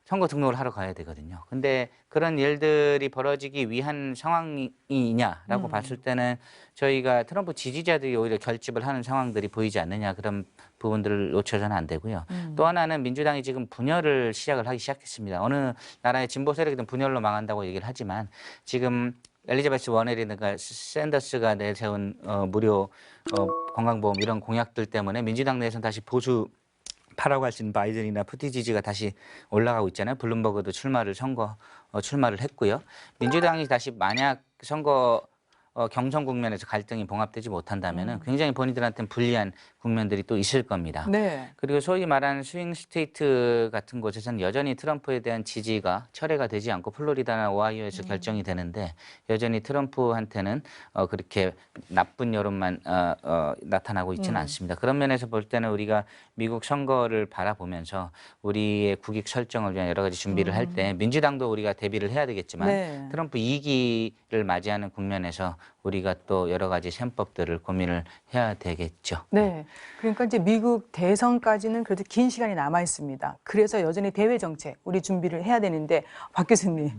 선거 등록을 하러 가야 되거든요. 근데 그런 일들이 벌어지기 위한 상황이냐라고 봤을 때는 저희가 트럼프 지지자들이 오히려 결집을 하는 상황들이 보이지 않느냐 그런 부분들을 놓쳐서는 안 되고요. 또 하나는 민주당이 지금 분열을 하기 시작했습니다. 어느 나라의 진보 세력이든 분열로 망한다고 얘기를 하지만 지금 엘리자베스 워넬이든가 샌더스가 내세운 무료 건강보험 이런 공약들 때문에 민주당 내에서는 다시 보수 파라고 할 수 있는 바이든이나 푸티지지가 다시 올라가고 있잖아요. 블룸버그도 출마를 했고요. 민주당이 다시 만약 선거 경선 국면에서 갈등이 봉합되지 못한다면 굉장히 본인들한테는 불리한 국면들이 또 있을 겁니다. 네. 그리고 소위 말하는 스윙 스테이트 같은 곳에서는 여전히 트럼프에 대한 지지가 철회가 되지 않고 플로리다나 오하이오에서 결정이 되는데 여전히 트럼프한테는 그렇게 나쁜 여론만 나타나고 있지는 않습니다. 그런 면에서 볼 때는 우리가 미국 선거를 바라보면서 우리의 국익 설정을 위한 여러 가지 준비를 할 때 민주당도 우리가 대비를 해야 되겠지만 네. 트럼프 2기를 맞이하는 국면에서 우리가 또 여러 가지 셈법들을 고민을 해야 되겠죠. 네. 그러니까 이제 미국 대선까지는 그래도 긴 시간이 남아 있습니다. 그래서 여전히 대외 정책 우리 준비를 해야 되는데 박 교수님,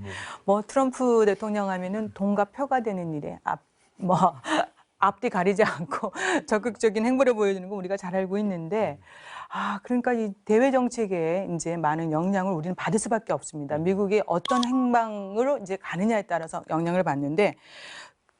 뭐 트럼프 대통령 하면은 돈과 표가 되는 일에 앞뒤 가리지 않고 적극적인 행보를 보여주는 거 우리가 잘 알고 있는데 그러니까 이 대외 정책에 이제 많은 영향을 우리는 받을 수밖에 없습니다. 미국이 어떤 행방으로 이제 가느냐에 따라서 영향을 받는데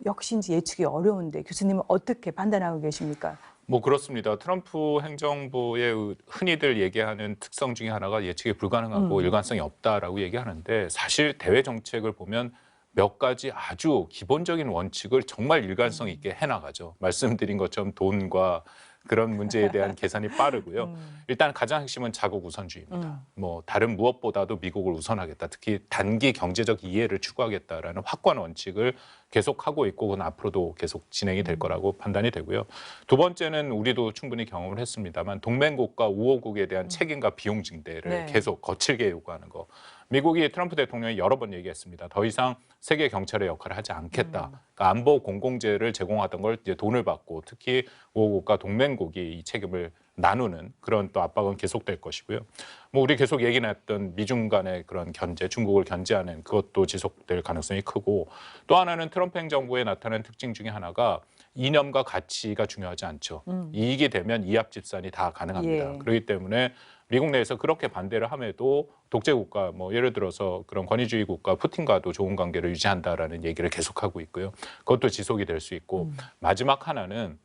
역시 이제 예측이 어려운데 교수님은 어떻게 판단하고 계십니까? 뭐 그렇습니다. 트럼프 행정부의 흔히들 얘기하는 특성 중에 하나가 예측이 불가능하고 일관성이 없다라고 얘기하는데 사실 대외 정책을 보면 몇 가지 아주 기본적인 원칙을 정말 일관성 있게 해나가죠. 말씀드린 것처럼 돈과 그런 문제에 대한 계산이 빠르고요. 일단 가장 핵심은 자국 우선주의입니다. 뭐 다른 무엇보다도 미국을 우선하겠다. 특히 단기 경제적 이해를 추구하겠다라는 확고한 원칙을 계속하고 있고 그건 앞으로도 계속 진행이 될 거라고 판단이 되고요. 두 번째는 우리도 충분히 경험을 했습니다만 동맹국과 우호국에 대한 책임과 비용 증대를 네. 계속 거칠게 요구하는 거. 미국이 트럼프 대통령이 여러 번 얘기했습니다. 더 이상 세계 경찰의 역할을 하지 않겠다. 그러니까 안보 공공재를 제공하던 걸 이제 돈을 받고 특히 우호국과 동맹국이 이 책임을 나누는 그런 또 압박은 계속될 것이고요. 뭐 우리 계속 얘기했던 미중 간의 그런 견제, 중국을 견제하는 그것도 지속될 가능성이 크고 또 하나는 트럼프 행정부에 나타나는 특징 중에 하나가 이념과 가치가 중요하지 않죠. 이익이 되면 이합 집산이 다 가능합니다. 예. 그렇기 때문에 미국 내에서 그렇게 반대를 함에도 독재 국가, 뭐 예를 들어서 그런 권위주의 국가 푸틴과도 좋은 관계를 유지한다라는 얘기를 계속하고 있고요. 그것도 지속이 될 수 있고 마지막 하나는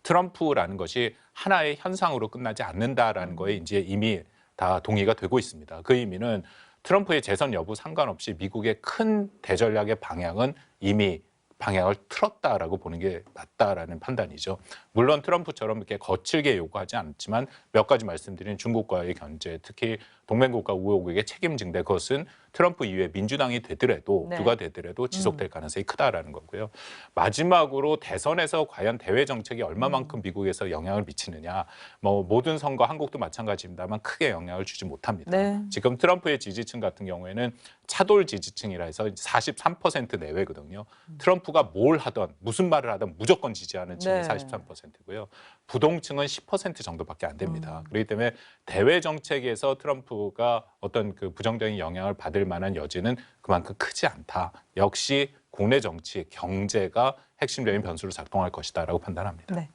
트럼프라는 것이 하나의 현상으로 끝나지 않는다라는 거에 이제 이미 다 동의가 되고 있습니다. 그 의미는 트럼프의 재선 여부 상관없이 미국의 큰 대전략의 방향은 이미 방향을 틀었다라고 보는 게 맞다라는 판단이죠. 물론 트럼프처럼 이렇게 거칠게 요구하지 않지만 몇 가지 말씀드린 중국과의 견제, 특히 동맹국가 우호국의 책임 증대 그것은 트럼프 이후에 민주당이 되더라도 네. 누가 되더라도 지속될 가능성이 크다라는 거고요. 마지막으로 대선에서 과연 대외 정책이 얼마만큼 미국에서 영향을 미치느냐. 뭐 모든 선거 한국도 마찬가지입니다만 크게 영향을 주지 못합니다. 네. 지금 트럼프의 지지층 같은 경우에는 차돌 지지층이라 해서 43% 내외거든요. 트럼프가 뭘 하든 무슨 말을 하든 무조건 지지하는 층이 네. 43%고요. 부동층은 10% 정도밖에 안 됩니다. 그렇기 때문에 대외 정책에서 트럼프가 어떤 그 부정적인 영향을 받을 만한 여지는 그만큼 크지 않다. 역시 국내 정치, 경제가 핵심적인 변수로 작동할 것이다라고 판단합니다. 네.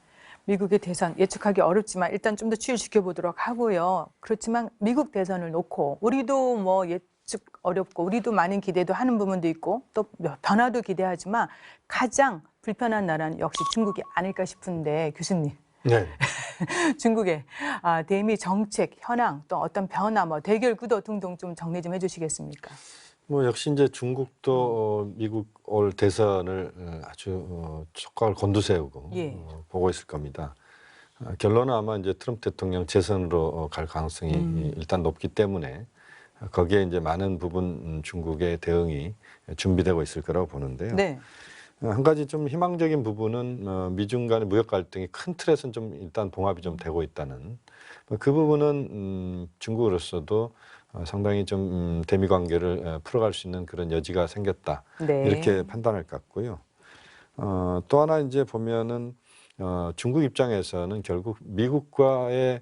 미국의 대선 예측하기 어렵지만 일단 좀 더 추이를 지켜보도록 하고요. 그렇지만 미국 대선을 놓고 우리도 뭐 예측 어렵고 우리도 많은 기대도 하는 부분도 있고 또 변화도 기대하지만 가장 불편한 나라는 역시 중국이 아닐까 싶은데 교수님. 네. 중국의 대미 정책 현황 또 어떤 변화 뭐 대결 구도 등등 좀 정리 좀 해주시겠습니까? 뭐 역시 이제 중국도 미국 올 대선을 아주 촉각을 곤두세우고 예. 보고 있을 겁니다. 결론은 아마 이제 트럼프 대통령 재선으로 갈 가능성이 일단 높기 때문에 거기에 이제 많은 부분 중국의 대응이 준비되고 있을 거라고 보는데요. 네. 한 가지 좀 희망적인 부분은 미중 간의 무역 갈등이 큰 틀에서는 좀 일단 봉합이 좀 되고 있다는 그 부분은 중국으로서도 상당히 좀 대미 관계를 풀어갈 수 있는 그런 여지가 생겼다. 네. 이렇게 판단할 것 같고요. 또 하나 이제 보면은 중국 입장에서는 결국 미국과의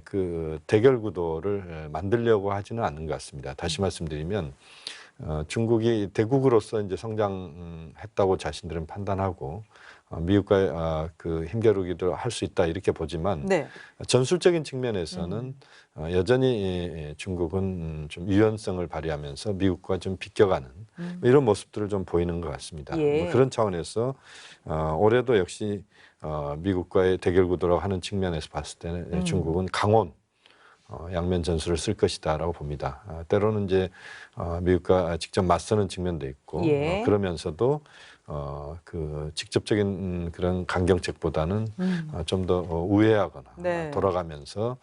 그 대결 구도를 만들려고 하지는 않는 것 같습니다. 다시 말씀드리면 중국이 대국으로서 이제 성장했다고 자신들은 판단하고 미국과의 그 힘겨루기도 할 수 있다 이렇게 보지만 네. 전술적인 측면에서는 여전히 중국은 좀 유연성을 발휘하면서 미국과 좀 비껴가는 이런 모습들을 좀 보이는 것 같습니다. 예. 뭐 그런 차원에서 올해도 역시 미국과의 대결 구도라고 하는 측면에서 봤을 때는 중국은 강원 양면 전술을 쓸 것이다라고 봅니다. 때로는 이제 미국과 직접 맞서는 측면도 있고 예. 그러면서도 그 직접적인 그런 강경책보다는 좀 더 우회하거나 네. 돌아가면서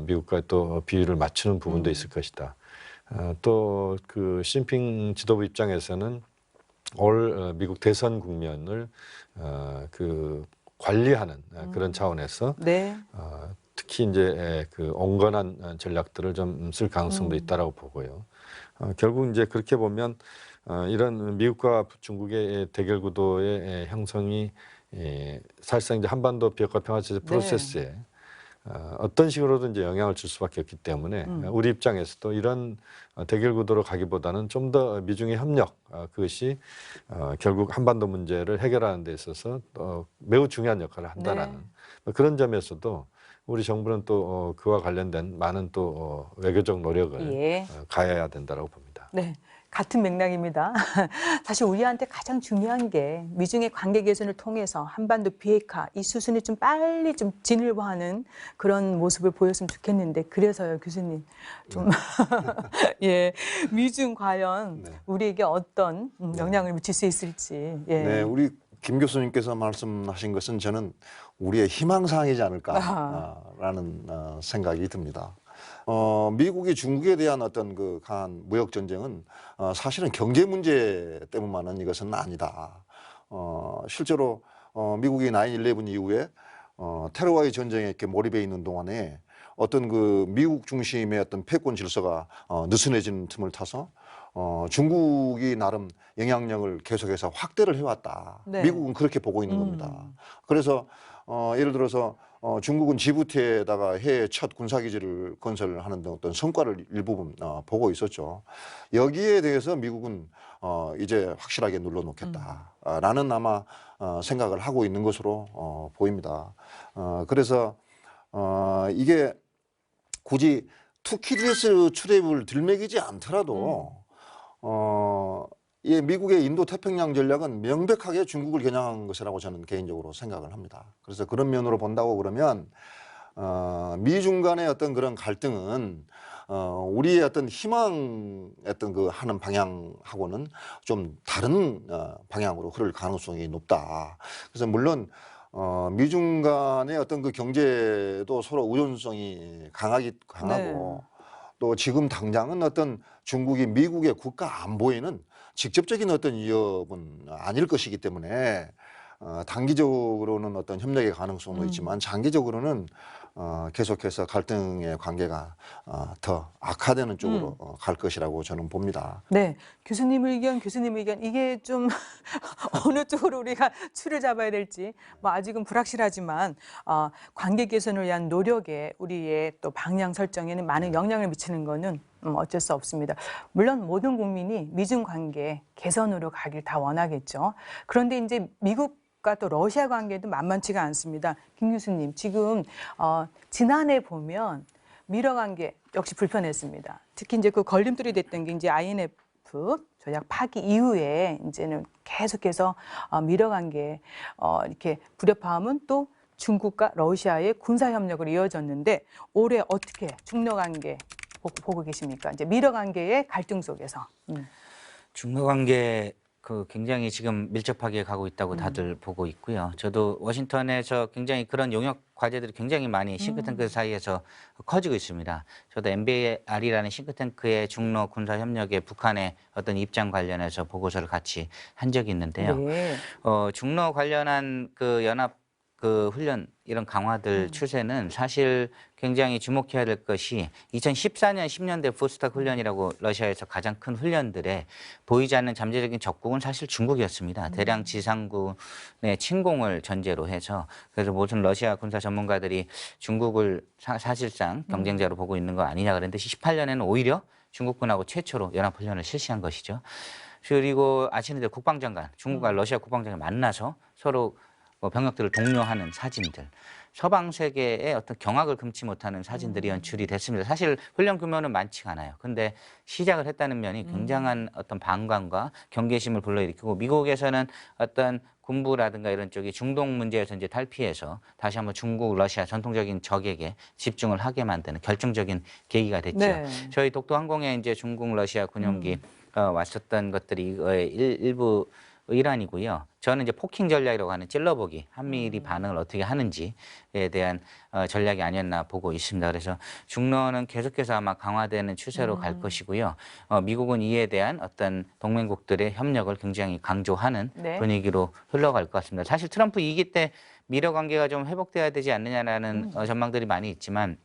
미국과 또 비율을 맞추는 부분도 있을 것이다. 또 그 시진핑 지도부 입장에서는 올 미국 대선 국면을 그 관리하는 그런 차원에서 네. 특히 이제 그 온건한 전략들을 좀 쓸 가능성도 있다라고 보고요. 결국 이제 그렇게 보면 이런 미국과 중국의 대결 구도의 형성이 사실상 이제 한반도 비핵화 평화체제 프로세스에 어떤 식으로든 이제 영향을 줄 수밖에 없기 때문에 우리 입장에서도 이런 대결 구도로 가기보다는 좀 더 미중의 협력 그것이 결국 한반도 문제를 해결하는 데 있어서 매우 중요한 역할을 한다라는 그런 점에서도 우리 정부는 또 그와 관련된 많은 또 외교적 노력을 예. 가해야 된다라고 봅니다. 네. 같은 맥락입니다. 사실 우리한테 가장 중요한 게 미중의 관계 개선을 통해서 한반도 비핵화 이 수순이 좀 빨리 좀 진일보하는 그런 모습을 보였으면 좋겠는데 그래서요, 교수님 좀 예, 미중 과연 우리에게 어떤 영향을 미칠 수 있을지. 예. 네, 우리 김 교수님께서 말씀하신 것은 저는 우리의 희망사항이지 않을까라는 생각이 듭니다. 미국이 중국에 대한 어떤 그 강한 무역 전쟁은 사실은 경제 문제 때문만은 이것은 아니다. 실제로 미국이 9/11 이후에 테러와의 전쟁에 이렇게 몰입해 있는 동안에 어떤 그 미국 중심의 어떤 패권 질서가 느슨해지는 틈을 타서 중국이 나름 영향력을 계속해서 확대를 해왔다. 네. 미국은 그렇게 보고 있는 겁니다. 그래서 예를 들어서 중국은 지부티에다가 해외 첫 군사기지를 건설하는 등 어떤 성과를 일부분 보고 있었죠. 여기에 대해서 미국은 이제 확실하게 눌러놓겠다라는 아마 생각을 하고 있는 것으로 보입니다. 그래서 이게 굳이 투키디스 출입을 들먹이지 않더라도 이 미국의 인도 태평양 전략은 명백하게 중국을 겨냥한 것이라고 저는 개인적으로 생각을 합니다. 그래서 그런 면으로 본다고 그러면 미중 간의 어떤 그런 갈등은 우리의 어떤 희망 어떤 그 하는 방향하고는 좀 다른 방향으로 흐를 가능성이 높다. 그래서 물론 미중 간의 어떤 그 경제도 서로 의존성이 강하고 또 지금 당장은 어떤 중국이 미국의 국가 안보에는 직접적인 어떤 위협은 아닐 것이기 때문에 단기적으로는 어떤 협력의 가능성도 있지만 장기적으로는 계속해서 갈등의 관계가 더 악화되는 쪽으로 갈 것이라고 저는 봅니다. 네, 교수님 의견 이게 좀 어느 쪽으로 우리가 추를 잡아야 될지 뭐 아직은 불확실하지만 관계 개선을 위한 노력에 우리의 또 방향 설정에는 많은 영향을 미치는 거는 어쩔 수 없습니다. 물론 모든 국민이 미중 관계 개선으로 가길 다 원하겠죠. 그런데 이제 미국과 또 러시아 관계도 만만치가 않습니다. 김 교수님, 지금 지난해 보면 미러 관계 역시 불편했습니다. 특히 이제 그 걸림돌이 됐던 게 이제 INF 조약 파기 이후에 이제는 계속해서 미러 관계 이렇게 불협화음은 또 중국과 러시아의 군사 협력으로 이어졌는데 올해 어떻게 중러 관계 보고 계십니까? 이제 미러 관계의 갈등 속에서. 중러 관계 굉장히 지금 밀접하게 가고 있다고 다들 보고 있고요. 저도 워싱턴에서 굉장히 그런 용역 과제들이 굉장히 많이 싱크탱크 사이에서 커지고 있습니다. 저도 MBR이라는 싱크탱크의 중러 군사 협력에 북한의 어떤 입장 관련해서 보고서를 같이 한 적이 있는데요. 네. 중러 관련한 그 연합 그 훈련 이런 강화들 추세는 사실 굉장히 주목해야 될 것이 2014년 10년대 포스탁 훈련이라고 러시아에서 가장 큰 훈련들에 보이지 않는 잠재적인 적국은 사실 중국이었습니다. 대량 지상군의 침공을 전제로 해서 그래서 모든 러시아 군사 전문가들이 중국을 사실상 경쟁자로 보고 있는 거 아니냐 그랬는데 18년에는 오히려 중국군하고 최초로 연합훈련을 실시한 것이죠. 그리고 아시는데 국방장관, 중국과 러시아 국방장관이 만나서 서로 병력들을 독려하는 사진들, 서방 세계의 어떤 경악을 금치 못하는 사진들이 연출이 됐습니다. 사실 훈련 규모는 많지가 않아요. 근데 시작을 했다는 면이 굉장한 어떤 반감과 경계심을 불러일으키고 미국에서는 어떤 군부라든가 이런 쪽이 중동 문제에서 이제 탈피해서 다시 한번 중국, 러시아 전통적인 적에게 집중을 하게 만드는 결정적인 계기가 됐죠. 네. 저희 독도 항공에 이제 중국, 러시아 군용기 왔었던 것들이 일부 일환이고요. 저는 이제 포킹 전략이라고 하는 찔러보기, 한미일이 반응을 어떻게 하는지에 대한 전략이 아니었나 보고 있습니다. 그래서 중러는 계속해서 아마 강화되는 추세로 갈 것이고요. 미국은 이에 대한 어떤 동맹국들의 협력을 굉장히 강조하는 네. 분위기로 흘러갈 것 같습니다. 사실 트럼프 2기 때 미러 관계가 좀 회복돼야 되지 않느냐라는 전망들이 많이 있지만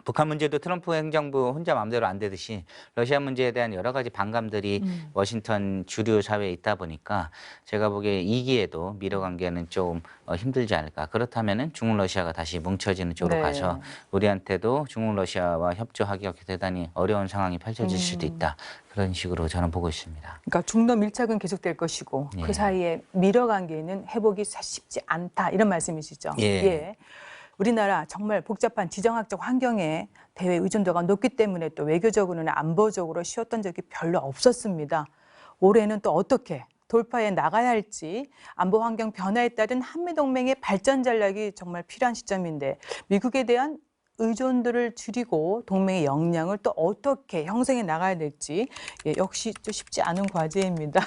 북한 문제도 트럼프 행정부 혼자 마음대로 안 되듯이 러시아 문제에 대한 여러 가지 반감들이 워싱턴 주류 사회에 있다 보니까 제가 보기에 2기에도 미러 관계는 좀 힘들지 않을까. 그렇다면은 중국 러시아가 다시 뭉쳐지는 쪽으로 네. 가서 우리한테도 중국 러시아와 협조하기가 대단히 어려운 상황이 펼쳐질 수도 있다. 그런 식으로 저는 보고 있습니다. 그러니까 중러 밀착은 계속될 것이고 예. 그 사이에 미러 관계는 회복이 쉽지 않다 이런 말씀이시죠. 예. 우리나라 정말 복잡한 지정학적 환경에 대외 의존도가 높기 때문에 또 외교적으로는 안보적으로 쉬웠던 적이 별로 없었습니다. 올해는 또 어떻게 돌파해 나가야 할지 안보 환경 변화에 따른 한미동맹의 발전 전략이 정말 필요한 시점인데 미국에 대한 의존도를 줄이고 동맹의 역량을 또 어떻게 형성해 나가야 될지 역시 또 쉽지 않은 과제입니다.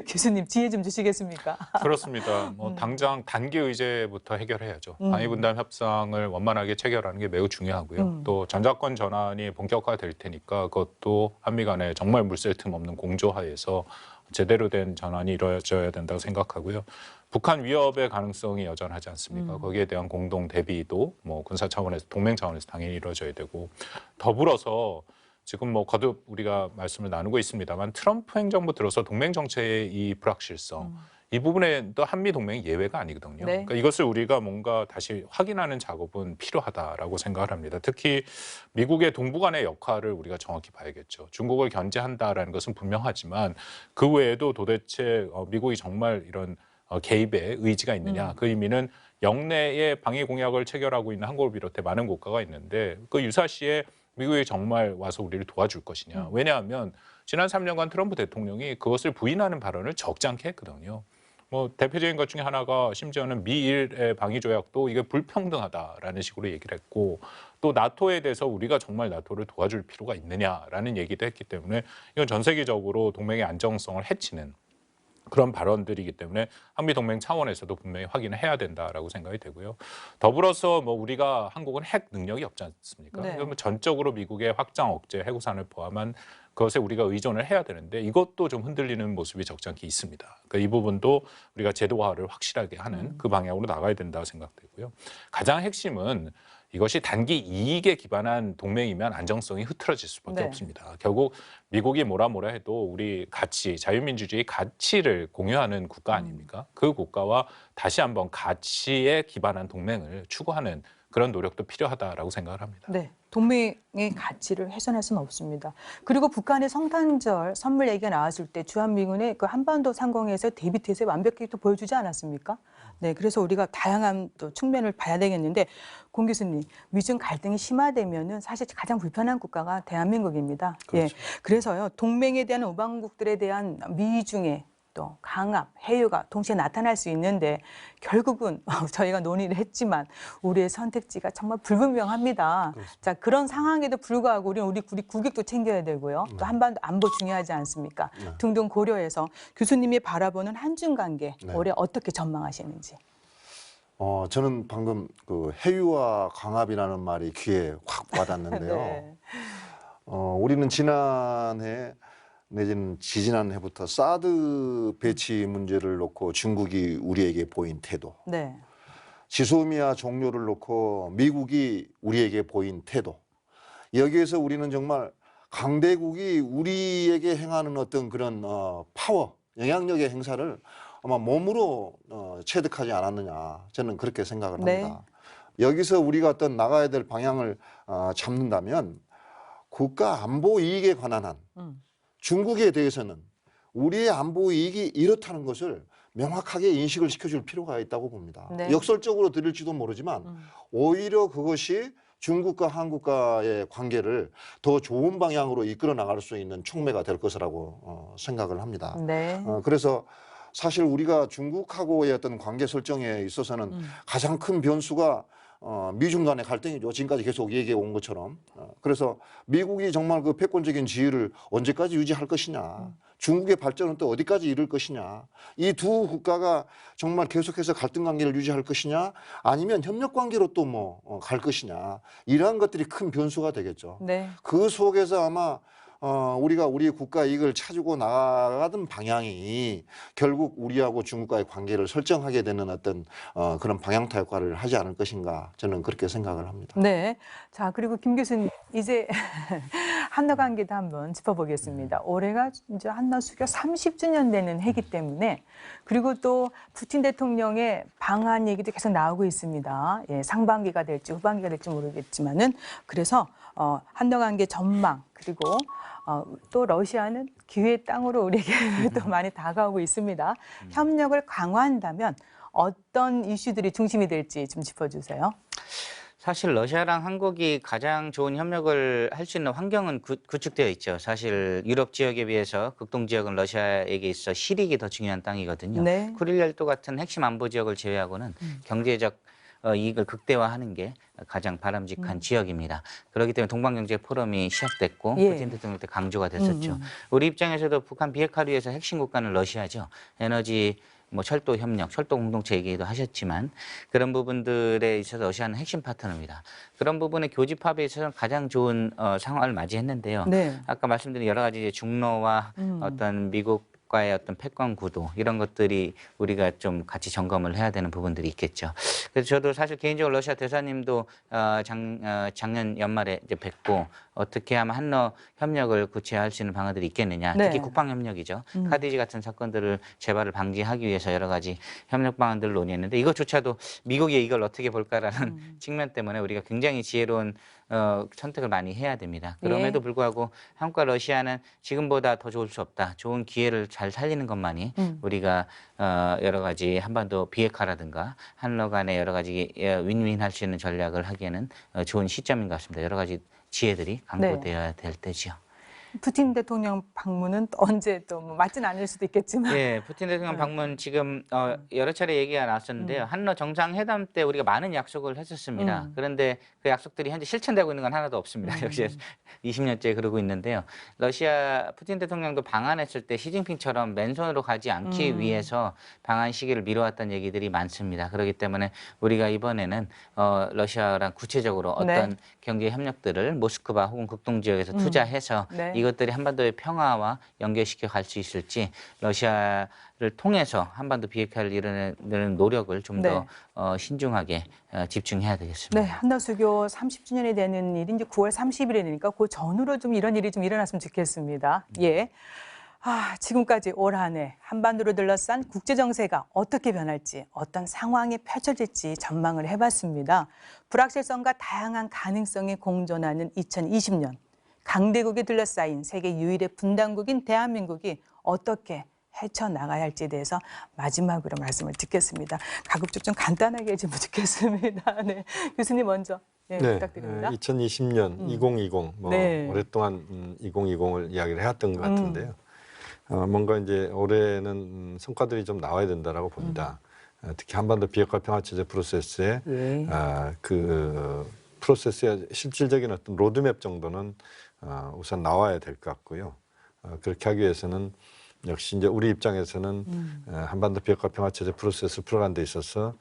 교수님 지혜 좀 주시겠습니까? 그렇습니다. 뭐 당장 단기 의제부터 해결해야죠. 방위 분담 협상을 원만하게 체결하는 게 매우 중요하고요. 또 전자권 전환이 본격화될 테니까 그것도 한미 간에 정말 물샐 틈 없는 공조하에서 제대로 된 전환이 이루어져야 된다고 생각하고요. 북한 위협의 가능성이 여전하지 않습니까? 거기에 대한 공동 대비도 뭐 군사 차원에서 동맹 차원에서 당연히 이루어져야 되고 더불어서 지금 뭐 거듭 우리가 말씀을 나누고 있습니다만 트럼프 행정부 들어서 동맹 정책의 이 불확실성 이 부분에 또 한미 동맹이 예외가 아니거든요. 네. 그러니까 이것을 우리가 뭔가 다시 확인하는 작업은 필요하다라고 생각을 합니다. 특히 미국의 동북안의 역할을 우리가 정확히 봐야겠죠. 중국을 견제한다라는 것은 분명하지만 그 외에도 도대체 미국이 정말 이런 개입의 의지가 있느냐. 그 의미는 영내에 방위 공약을 체결하고 있는 한국을 비롯해 많은 국가가 있는데 그 유사시에 미국이 정말 와서 우리를 도와줄 것이냐. 왜냐하면 지난 3년간 트럼프 대통령이 그것을 부인하는 발언을 적지 않게 했거든요. 뭐 대표적인 것 중에 하나가 심지어는 미일의 방위 조약도 이게 불평등하다라는 식으로 얘기를 했고 또 나토에 대해서 우리가 정말 나토를 도와줄 필요가 있느냐라는 얘기도 했기 때문에 이건 전 세계적으로 동맹의 안정성을 해치는 그런 발언들이기 때문에 한미 동맹 차원에서도 분명히 확인을 해야 된다라고 생각이 되고요. 더불어서 뭐 우리가 한국은 핵 능력이 없지 않습니까? 네. 그러면 전적으로 미국의 확장 억제 해구산을 포함한 그것에 우리가 의존을 해야 되는데 이것도 좀 흔들리는 모습이 적지 않게 있습니다. 그러니까 이 부분도 우리가 제도화를 확실하게 하는 그 방향으로 나가야 된다고 생각되고요. 가장 핵심은 이것이 단기 이익에 기반한 동맹이면 안정성이 흐트러질 수밖에 네. 없습니다. 결국 미국이 뭐라 해도 우리 가치, 자유민주주의 가치를 공유하는 국가 아닙니까? 그 국가와 다시 한번 가치에 기반한 동맹을 추구하는 그런 노력도 필요하다라고 생각을 합니다. 네, 동맹의 가치를 훼손할 수는 없습니다. 그리고 북한의 성탄절 선물 얘기가 나왔을 때 주한미군의 그 한반도 상공에서 대비태세 완벽히 또 보여주지 않았습니까? 네, 그래서 우리가 다양한 또 측면을 봐야 되겠는데 공 교수님, 미중 갈등이 심화되면은 사실 가장 불편한 국가가 대한민국입니다. 그렇죠. 예, 그래서요 동맹에 대한 우방국들에 대한 미중의 또 강압, 해유가 동시에 나타날 수 있는데 결국은 저희가 논의를 했지만 우리의 선택지가 정말 불분명합니다. 자, 그런 상황에도 불구하고 우리 국익도 챙겨야 되고요. 또 한반도 안보 중요하지 않습니까? 등등 고려해서 교수님이 바라보는 한중 관계 올해 어떻게 전망하시는지. 저는 방금 그 해유와 강압이라는 말이 귀에 확 와닿는데요. 네. 우리는 지난해 내지는 지지난해부터 사드 배치 문제를 놓고 중국이 우리에게 보인 태도, 네. 지소미아 종료를 놓고 미국이 우리에게 보인 태도, 여기에서 우리는 정말 강대국이 우리에게 행하는 어떤 그런 파워, 영향력의 행사를 아마 몸으로 체득하지 않았느냐, 저는 그렇게 생각을 합니다. 여기서 우리가 어떤 나가야 될 방향을 잡는다면 국가 안보 이익에 관한 한 중국에 대해서는 우리의 안보 이익이 이렇다는 것을 명확하게 인식을 시켜줄 필요가 있다고 봅니다. 네. 역설적으로 들릴지도 모르지만 오히려 그것이 중국과 한국과의 관계를 더 좋은 방향으로 이끌어 나갈 수 있는 촉매가 될 것이라고 생각을 합니다. 네. 그래서 사실 우리가 중국하고의 어떤 관계 설정에 있어서는 가장 큰 변수가 미중 간의 갈등이죠. 지금까지 계속 얘기해 온 것처럼. 그래서 미국이 정말 그 패권적인 지위를 언제까지 유지할 것이냐. 중국의 발전은 또 어디까지 이를 것이냐. 이 두 국가가 정말 계속해서 갈등 관계를 유지할 것이냐 아니면 협력 관계로 또 뭐 갈 것이냐. 이러한 것들이 큰 변수가 되겠죠. 네. 그 속에서 아마 우리가 우리 국가 이익을 찾고 나가던 방향이 결국 우리하고 중국과의 관계를 설정하게 되는 어떤 그런 방향타 역할을 하지 않을 것인가 저는 그렇게 생각을 합니다. 네. 자, 그리고 김 교수님, 이제 한러 관계도 한번 짚어보겠습니다. 올해가 이제 한러 수교 30주년 되는 해기 때문에 그리고 또 푸틴 대통령의 방한 얘기도 계속 나오고 있습니다. 예, 상반기가 될지 후반기가 될지 모르겠지만은 그래서 한러 관계 전망 그리고 또 러시아는 기회의 땅으로 우리에게 또 많이 다가오고 있습니다. 협력을 강화한다면 어떤 이슈들이 중심이 될지 좀 짚어주세요. 사실 러시아랑 한국이 가장 좋은 협력을 할 수 있는 환경은 구축되어 있죠. 사실 유럽 지역에 비해서 극동 지역은 러시아에게 있어 실익이 더 중요한 땅이거든요. 네. 쿠릴 열도 같은 핵심 안보 지역을 제외하고는 경제적 이익을 극대화하는 게 가장 바람직한 지역입니다. 그렇기 때문에 동방경제 포럼이 시작됐고 예. 푸틴 대통령 때 강조가 됐었죠. 우리 입장에서도 북한 비핵화를 위해서 핵심 국가는 러시아죠. 에너지 뭐 철도 협력, 철도 공동체 얘기도 하셨지만 그런 부분들에 있어서 러시아는 핵심 파트너입니다. 그런 부분의 교집합에 있어서는 가장 좋은 상황을 맞이했는데요. 네. 아까 말씀드린 여러 가지 이제 중러와 어떤 미국과의 어떤 패권 구도 이런 것들이 우리가 좀 같이 점검을 해야 되는 부분들이 있겠죠. 그래서 저도 사실 개인적으로 러시아 대사님도 작년 연말에 이제 뵙고 어떻게 하면 한러 협력을 구체화할 수 있는 방안들이 있겠느냐. 네. 특히 국방 협력이죠. 카디지 같은 사건들을 재발을 방지하기 위해서 여러 가지 협력 방안들을 논의했는데 이것조차도 미국이 이걸 어떻게 볼까라는 측면 때문에 우리가 굉장히 지혜로운 선택을 많이 해야 됩니다. 그럼에도 예. 불구하고 한국과 러시아는 지금보다 더 좋을 수 없다. 좋은 기회를 잘 살리는 것만이 우리가 여러 가지 한반도 비핵화라든가 한러 간의 여러 가지 윈윈할 수 있는 전략을 하기에는 좋은 시점인 것 같습니다. 여러 가지 지혜들이 강구되어야 될 때죠. 푸틴 대통령 방문은 또 언제 또 뭐 맞진 않을 수도 있겠지만. 예, 푸틴 대통령 방문 지금 여러 차례 얘기가 나왔었는데요. 한러 정상회담 때 우리가 많은 약속을 했었습니다. 그런데 그 약속들이 현재 실천되고 있는 건 하나도 없습니다. 역시 20년째 그러고 있는데요. 러시아 푸틴 대통령도 방한했을 때 시진핑처럼 맨손으로 가지 않기 위해서 방한 시기를 미뤄왔다는 얘기들이 많습니다. 그렇기 때문에 우리가 이번에는 러시아랑 구체적으로 어떤 네. 경제 협력들을 모스크바 혹은 극동 지역에서 투자해서 네. 이것들이 한반도의 평화와 연결시켜 갈 수 있을지 러시아를 통해서 한반도 비핵화를 이루는 노력을 좀 더 신중하게 집중해야 되겠습니다. 네, 한러 수교 30주년이 되는 일이 이제 9월 30일이니까 그 전후로 좀 이런 일이 좀 일어났으면 좋겠습니다. 예. 지금까지 올 한 해 한반도로 둘러싼 국제 정세가 어떻게 변할지, 어떤 상황이 펼쳐질지 전망을 해봤습니다. 불확실성과 다양한 가능성이 공존하는 2020년. 강대국에 둘러싸인 세계 유일의 분단국인 대한민국이 어떻게 헤쳐나가야 할지에 대해서 마지막으로 말씀을 듣겠습니다. 가급적 좀 간단하게 해주면 좋겠습니다. 네, 교수님 먼저 부탁드립니다. 2020년, 2020, 뭐 네. 오랫동안 2020을 이야기를 해왔던 것 같은데요. 뭔가 이제 올해는 성과들이 좀 나와야 된다라고 봅니다. 특히 한반도 비핵화 평화체제 프로세스에 예. 그 프로세스의 실질적인 어떤 로드맵 정도는 우선 나와야 될 것 같고요. 그렇게 하기 위해서는 역시 이제 우리 입장에서는 한반도 비핵화 평화체제 프로세스를 풀어가는 데 있어서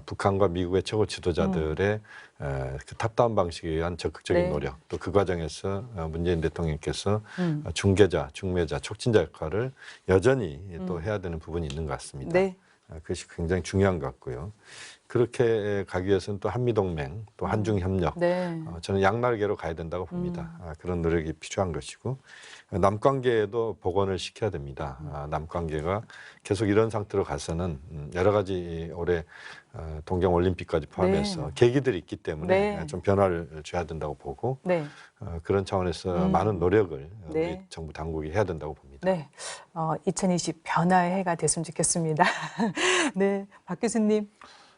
북한과 미국의 최고 지도자들의 그 탑다운 방식에 의한 적극적인 네. 노력, 또 그 과정에서 문재인 대통령께서 중개자, 중매자, 촉진자 역할을 여전히 또 해야 되는 부분이 있는 것 같습니다. 네. 그것이 굉장히 중요한 것 같고요. 그렇게 가기 위해서는 또 한미동맹, 또 한중협력, 네. 저는 양날개로 가야 된다고 봅니다. 그런 노력이 필요한 것이고 남관계에도 복원을 시켜야 됩니다. 남관계가 계속 이런 상태로 가서는 여러 가지 올해 동경올림픽까지 포함해서 네. 계기들이 있기 때문에 네. 좀 변화를 줘야 된다고 보고 네. 그런 차원에서 많은 노력을 네. 우리 정부 당국이 해야 된다고 봅니다. 네. 2020 변화의 해가 됐으면 좋겠습니다. 네. 박 교수님.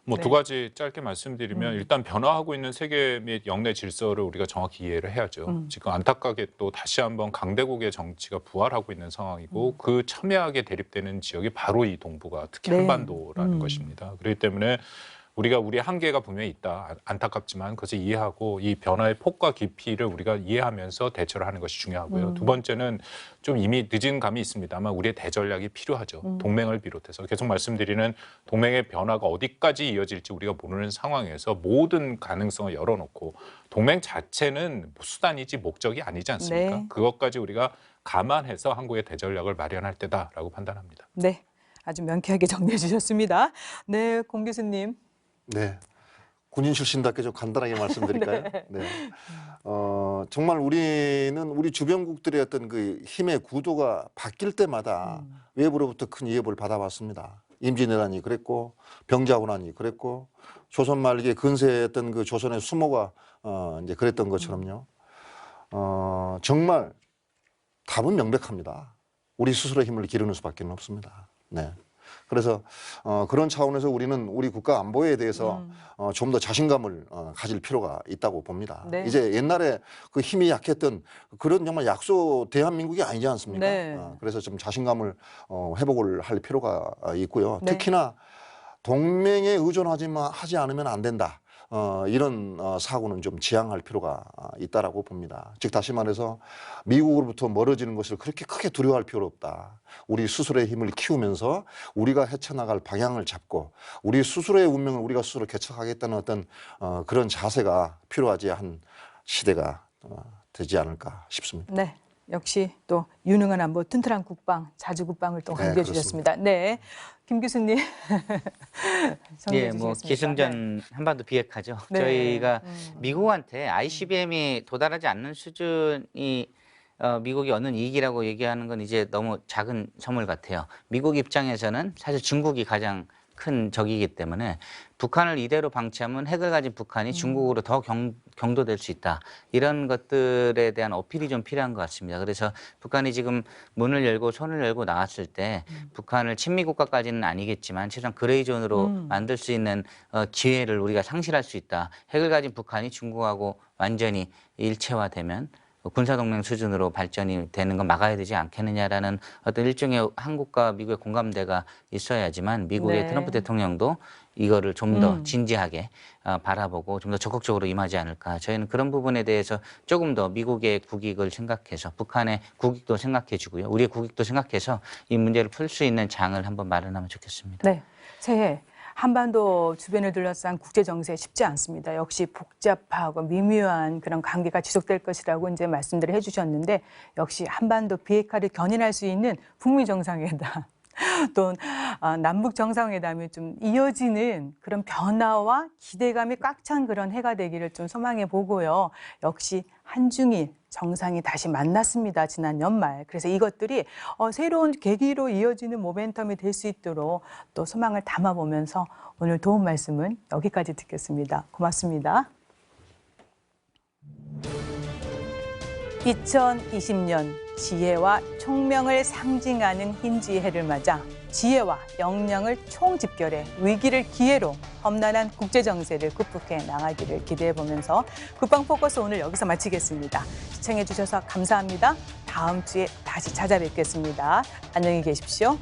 뭐 네. 두 가지 짧게 말씀드리면 일단 변화하고 있는 세계 및 영내 질서를 우리가 정확히 이해를 해야죠. 지금 안타깝게 또 다시 한번 강대국의 정치가 부활하고 있는 상황이고 그 첨예하게 대립되는 지역이 바로 이 동북아, 특히 네. 한반도라는 것입니다. 그렇기 때문에 우리가 우리의 한계가 분명히 있다. 안타깝지만 그것을 이해하고 이 변화의 폭과 깊이를 우리가 이해하면서 대처를 하는 것이 중요하고요. 두 번째는 좀 이미 늦은 감이 있습니다만 우리의 대전략이 필요하죠. 동맹을 비롯해서 계속 말씀드리는 동맹의 변화가 어디까지 이어질지 우리가 모르는 상황에서 모든 가능성을 열어놓고 동맹 자체는 수단이지 목적이 아니지 않습니까? 네. 그것까지 우리가 감안해서 한국의 대전략을 마련할 때다라고 판단합니다. 네, 아주 명쾌하게 정리해 주셨습니다. 네, 공 교수님. 네. 군인 출신답게 좀 간단하게 말씀드릴까요? 네. 정말 우리 주변국들의 어떤 그 힘의 구도가 바뀔 때마다 외부로부터 큰 위협을 받아왔습니다. 임진왜란이 그랬고 병자호란이 그랬고 조선 말기에 근세했던 그 조선의 수모가 이제 그랬던 것처럼요. 정말 답은 명백합니다. 우리 스스로의 힘을 기르는 수밖에 없습니다. 네. 그래서 그런 차원에서 우리는 우리 국가 안보에 대해서 좀 더 자신감을 가질 필요가 있다고 봅니다. 네. 이제 옛날에 그 힘이 약했던 그런 정말 약소 대한민국이 아니지 않습니까? 네. 그래서 좀 자신감을 회복을 할 필요가 있고요. 네. 특히나 동맹에 하지 않으면 안 된다. 이런 사고는 좀 지양할 필요가 있다라고 봅니다. 즉 다시 말해서 미국으로부터 멀어지는 것을 그렇게 크게 두려워할 필요 없다. 우리 스스로의 힘을 키우면서 우리가 헤쳐나갈 방향을 잡고 우리 스스로의 운명을 우리가 스스로 개척하겠다는 어떤 그런 자세가 필요하지 한 시대가 되지 않을까 싶습니다. 네, 역시 또 유능한 안보, 튼튼한 국방, 자주 국방을 또 강조해 주셨습니다. 네, 김 교수님. 예, 뭐 기승전 한반도 비핵화죠. 네. 저희가 미국한테 ICBM이 도달하지 않는 수준이 미국이 얻는 이익이라고 얘기하는 건 이제 너무 작은 선물 같아요. 미국 입장에서는 사실 중국이 가장 큰 적이기 때문에 북한을 이대로 방치하면 핵을 가진 북한이 중국으로 더 경도될 수 있다. 이런 것들에 대한 어필이 좀 필요한 것 같습니다. 그래서 북한이 지금 문을 열고 손을 열고 나왔을 때 북한을 친미국가까지는 아니겠지만 최소한 그레이존으로 만들 수 있는 기회를 우리가 상실할 수 있다. 핵을 가진 북한이 중국하고 완전히 일체화되면 군사동맹 수준으로 발전이 되는 건 막아야 되지 않겠느냐라는 어떤 일종의 한국과 미국의 공감대가 있어야지만 미국의 네. 트럼프 대통령도 이거를 좀 더 진지하게 바라보고 좀 더 적극적으로 임하지 않을까. 저희는 그런 부분에 대해서 조금 더 미국의 국익을 생각해서 북한의 국익도 생각해 주고요. 우리의 국익도 생각해서 이 문제를 풀 수 있는 장을 한번 마련하면 좋겠습니다. 네, 새해 한반도 주변을 둘러싼 국제 정세 쉽지 않습니다. 역시 복잡하고 미묘한 그런 관계가 지속될 것이라고 이제 말씀들을 해주셨는데 역시 한반도 비핵화를 견인할 수 있는 북미 정상회담 또 남북 정상회담이 좀 이어지는 그런 변화와 기대감이 꽉 찬 그런 해가 되기를 좀 소망해 보고요. 역시 한중일 정상이 다시 만났습니다. 지난 연말. 그래서 이것들이 새로운 계기로 이어지는 모멘텀이 될 수 있도록 또 소망을 담아보면서 오늘 도움 말씀은 여기까지 듣겠습니다. 고맙습니다. 2020년 지혜와 총명을 상징하는 흰지해를 맞아 지혜와 역량을 총집결해 위기를 기회로 험난한 국제정세를 극복해 나가기를 기대해보면서 국방포커스 오늘 여기서 마치겠습니다. 시청해주셔서 감사합니다. 다음 주에 다시 찾아뵙겠습니다. 안녕히 계십시오.